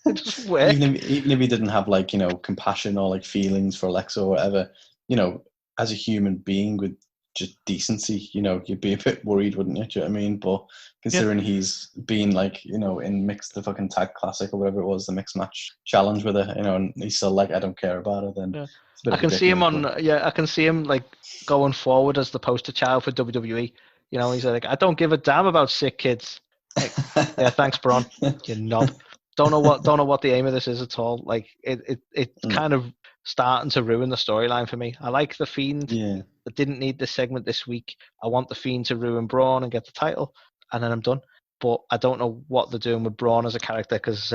It doesn't work. Even if he didn't have, like, you know, compassion or, like, feelings for Alexa or whatever, you know, as a human being with just decency, you know, you'd be a bit worried, wouldn't you? Do you know what I mean? But considering he's been, like, you know, in the fucking Tag Classic or whatever it was, the mixed match challenge with her, you know, and he's still like, I don't care about her, then I can see him I can see him, like, going forward as the poster child for WWE. You know, he's like, I don't give a damn about sick kids. Like, yeah, thanks, Braun. You knob. Don't know what the aim of this is at all. Like, it's kind of starting to ruin the storyline for me. I like the Fiend. Yeah. I didn't need this segment this week. I want the Fiend to ruin Braun and get the title, and then I'm done. But I don't know what they're doing with Braun as a character, because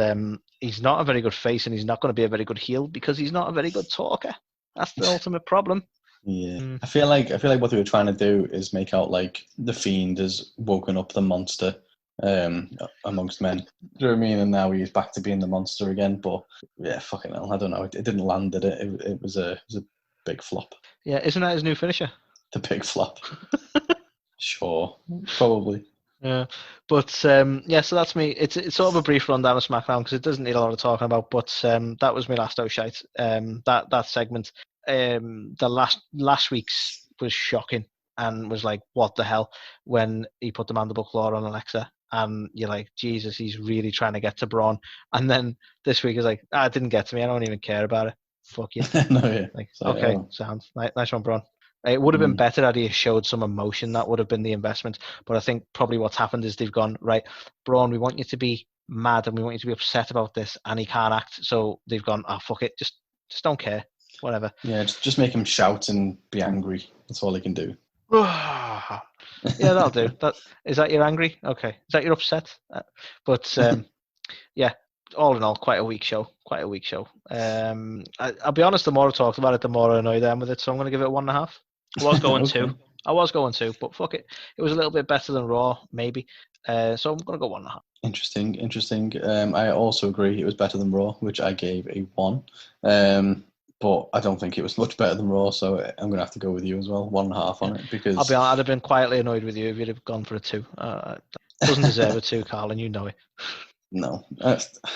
he's not a very good face, and he's not going to be a very good heel because he's not a very good talker. That's the ultimate problem. Yeah. I feel like what they were trying to do is make out like the Fiend has woken up the monster amongst men. Do you know what I mean? And now he's back to being the monster again. But yeah, fucking hell, I don't know. It didn't land, did it? It was a big flop. Yeah, isn't that his new finisher? The big flop. Sure, probably. Yeah, but so that's me. It's sort of a brief rundown of SmackDown because it doesn't need a lot of talking about. But that was my last O'Shite. That segment. The last week's was shocking, and was like, what the hell, when he put the mandible claw on Alexa. And you're like, Jesus, he's really trying to get to Braun. And then this week is like, it didn't get to me. I don't even care about it. Fuck you. No, yeah. Like, So, okay, sounds nice one, Braun. It would have been better had he showed some emotion. That would have been the investment. But I think probably what's happened is they've gone, right, Braun, we want you to be mad and we want you to be upset about this, and he can't act. So they've gone, fuck it, just don't care, whatever. Yeah, just make him shout and be angry. That's all he can do. Yeah, that'll do. Is that you're angry? Okay. Is that you're upset? But yeah, all in all, quite a weak show. I'll be honest, the more I talked about it, the more annoyed I am with it. So I'm going to give it 1.5. I was going okay. 2. But fuck it. It was a little bit better than Raw, maybe. So I'm going to go 1.5. Interesting. I also agree it was better than Raw, which I gave a 1. But I don't think it was much better than Raw, so I'm going to have to go with you as well, 1.5 on it. Because I'll be honest, I'd have been quietly annoyed with you if you'd have gone for a 2. Doesn't deserve a 2, Carl, and you know it. No,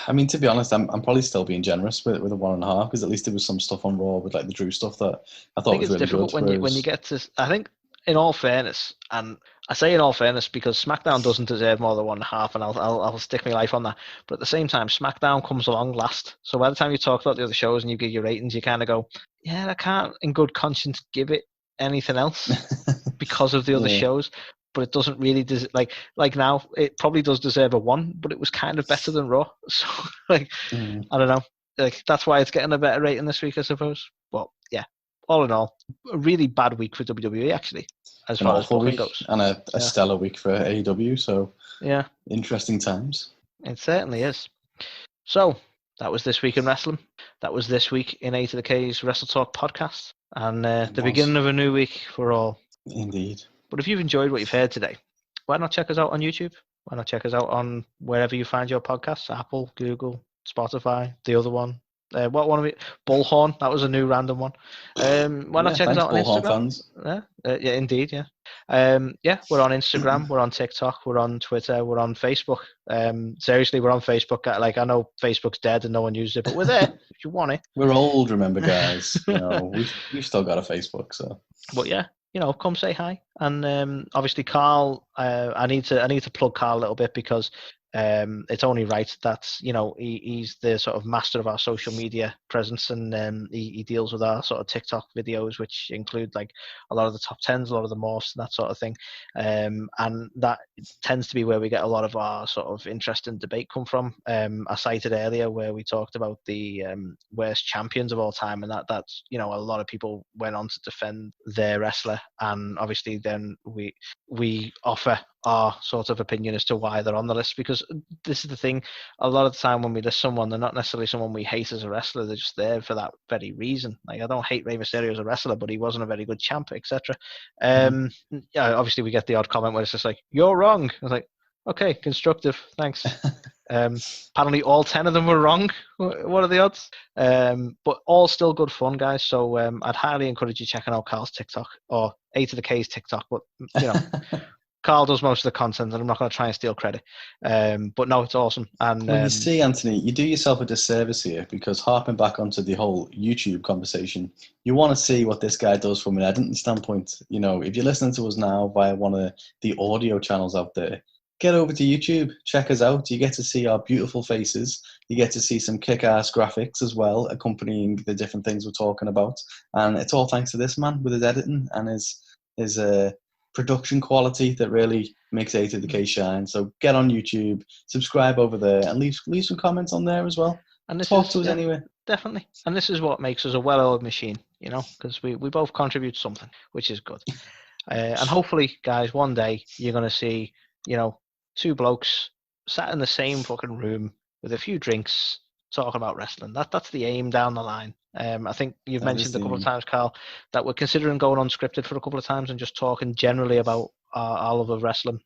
I mean, to be honest, I'm probably still being generous with a 1.5, because at least there was some stuff on Raw with like the Drew stuff that I thought was really good. I think it's difficult when you get to. I think, in all fairness, and I say in all fairness because SmackDown doesn't deserve more than 1.5, and I'll stick my life on that. But at the same time, SmackDown comes along last. So by the time you talk about the other shows and you give your ratings, you kind of go, yeah, I can't in good conscience give it anything else because of the other shows. But it doesn't really like now. It probably does deserve a 1, but it was kind of better than Raw. So I don't know. Like that's why it's getting a better rating this week, I suppose. But yeah, all in all, a really bad week for WWE actually, as far as booking goes, and a stellar week for AEW. So yeah, interesting times. It certainly is. So that was this week in wrestling. That was this week in A to the K's Wrestle Talk podcast, and the beginning of a new week for all. Indeed. But if you've enjoyed what you've heard today, why not check us out on YouTube? Why not check us out on wherever you find your podcasts? Apple, Google, Spotify, the other one. What one of it? Bullhorn. That was a new random one. Why not check us out on Bullhorn Instagram? Fans. Yeah, indeed. Yeah. We're on Instagram. We're on TikTok. We're on Twitter. We're on Facebook. Seriously, we're on Facebook. Like, I know Facebook's dead and no one uses it, but we're there if you want it. We're old, remember, guys. We've still got a Facebook, so. But yeah. Come say hi. And obviously, Carl, I need to plug Carl a little bit because it's only right that he's the sort of master of our social media presence, and he deals with our sort of TikTok videos, which include like a lot of the top 10s, a lot of the morphs, and that sort of thing. And that tends to be where we get a lot of our sort of interest and debate come from. I cited earlier where we talked about the worst champions of all time, and that's a lot of people went on to defend their wrestler, and obviously then we offer our sort of opinion as to why they're on the list, because this is the thing, a lot of the time when we list someone, they're not necessarily someone we hate as a wrestler, they're just there for that very reason. Like, I don't hate Rey Mysterio as a wrestler, but he wasn't a very good champ, etc. Obviously we get the odd comment where it's just like, you're wrong. I was like, okay, constructive, thanks. Apparently all 10 of them were wrong. What are the odds? But all still good fun, guys. So I'd highly encourage you checking out Carl's TikTok, or A to the K's TikTok, but Carl does most of the content, and I'm not going to try and steal credit. But no, it's awesome. And well, you see, Anthony, you do yourself a disservice here, because harping back onto the whole YouTube conversation, you want to see what this guy does from an editing standpoint. If you're listening to us now via one of the audio channels out there, get over to YouTube, check us out. You get to see our beautiful faces. You get to see some kick-ass graphics as well, accompanying the different things we're talking about. And it's all thanks to this man with his editing and his production quality that really makes A to the K shine. So get on YouTube, subscribe over there, and leave some comments on there as well. And talk to us anyway. Definitely. And this is what makes us a well-oiled machine, because we both contribute something, which is good. And hopefully, guys, one day you're going to see, 2 blokes sat in the same fucking room with a few drinks talking about wrestling. That's the aim down the line. I think you've mentioned a couple of times, Carl, that we're considering going unscripted for a couple of times and just talking generally about our love of wrestling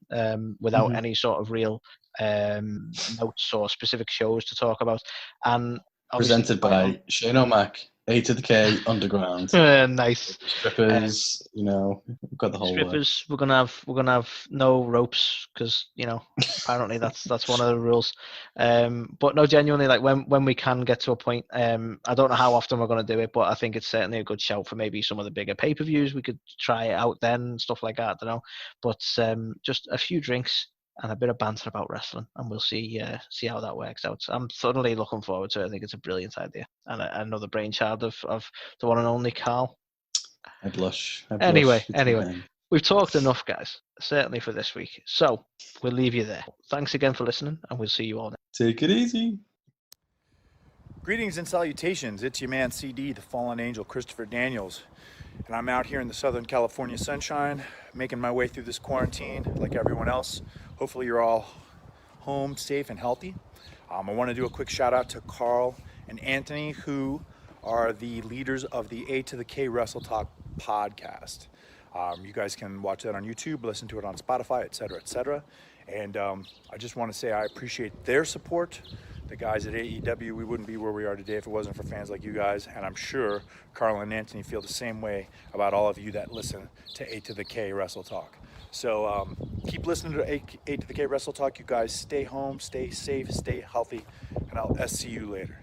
without any sort of real notes or specific shows to talk about. And presented by Shane O'Mac A to the K underground. Nice. Strippers, you know, we've got the whole Strippers. We're gonna have no ropes because apparently that's one of the rules. But no, genuinely, like when we can get to a point, I don't know how often we're gonna do it, but I think it's certainly a good shout for maybe some of the bigger pay-per-views. We could try it out then, stuff like that. I don't know, but just a few drinks and a bit of banter about wrestling, and we'll see how that works out. I'm thoroughly looking forward to it. I think it's a brilliant idea, and another brainchild of the one and only Carl. I blush. Anyway, we've talked enough, guys, certainly for this week. So we'll leave you there. Thanks again for listening, and we'll see you all next. Take it easy. Greetings and salutations. It's your man CD, the fallen angel, Christopher Daniels. And I'm out here in the Southern California sunshine, making my way through this quarantine like everyone else. Hopefully you're all home, safe, and healthy. I want to do a quick shout out to Carl and Anthony, who are the leaders of the A to the K Wrestle Talk podcast. You guys can watch that on YouTube, listen to it on Spotify, etc., etc. And I just want to say I appreciate their support. The guys at AEW, we wouldn't be where we are today if it wasn't for fans like you guys. And I'm sure Carl and Anthony feel the same way about all of you that listen to A to the K Wrestle Talk. So keep listening to A to the K Wrestle Talk. You guys stay home, stay safe, stay healthy, and I'll see you later.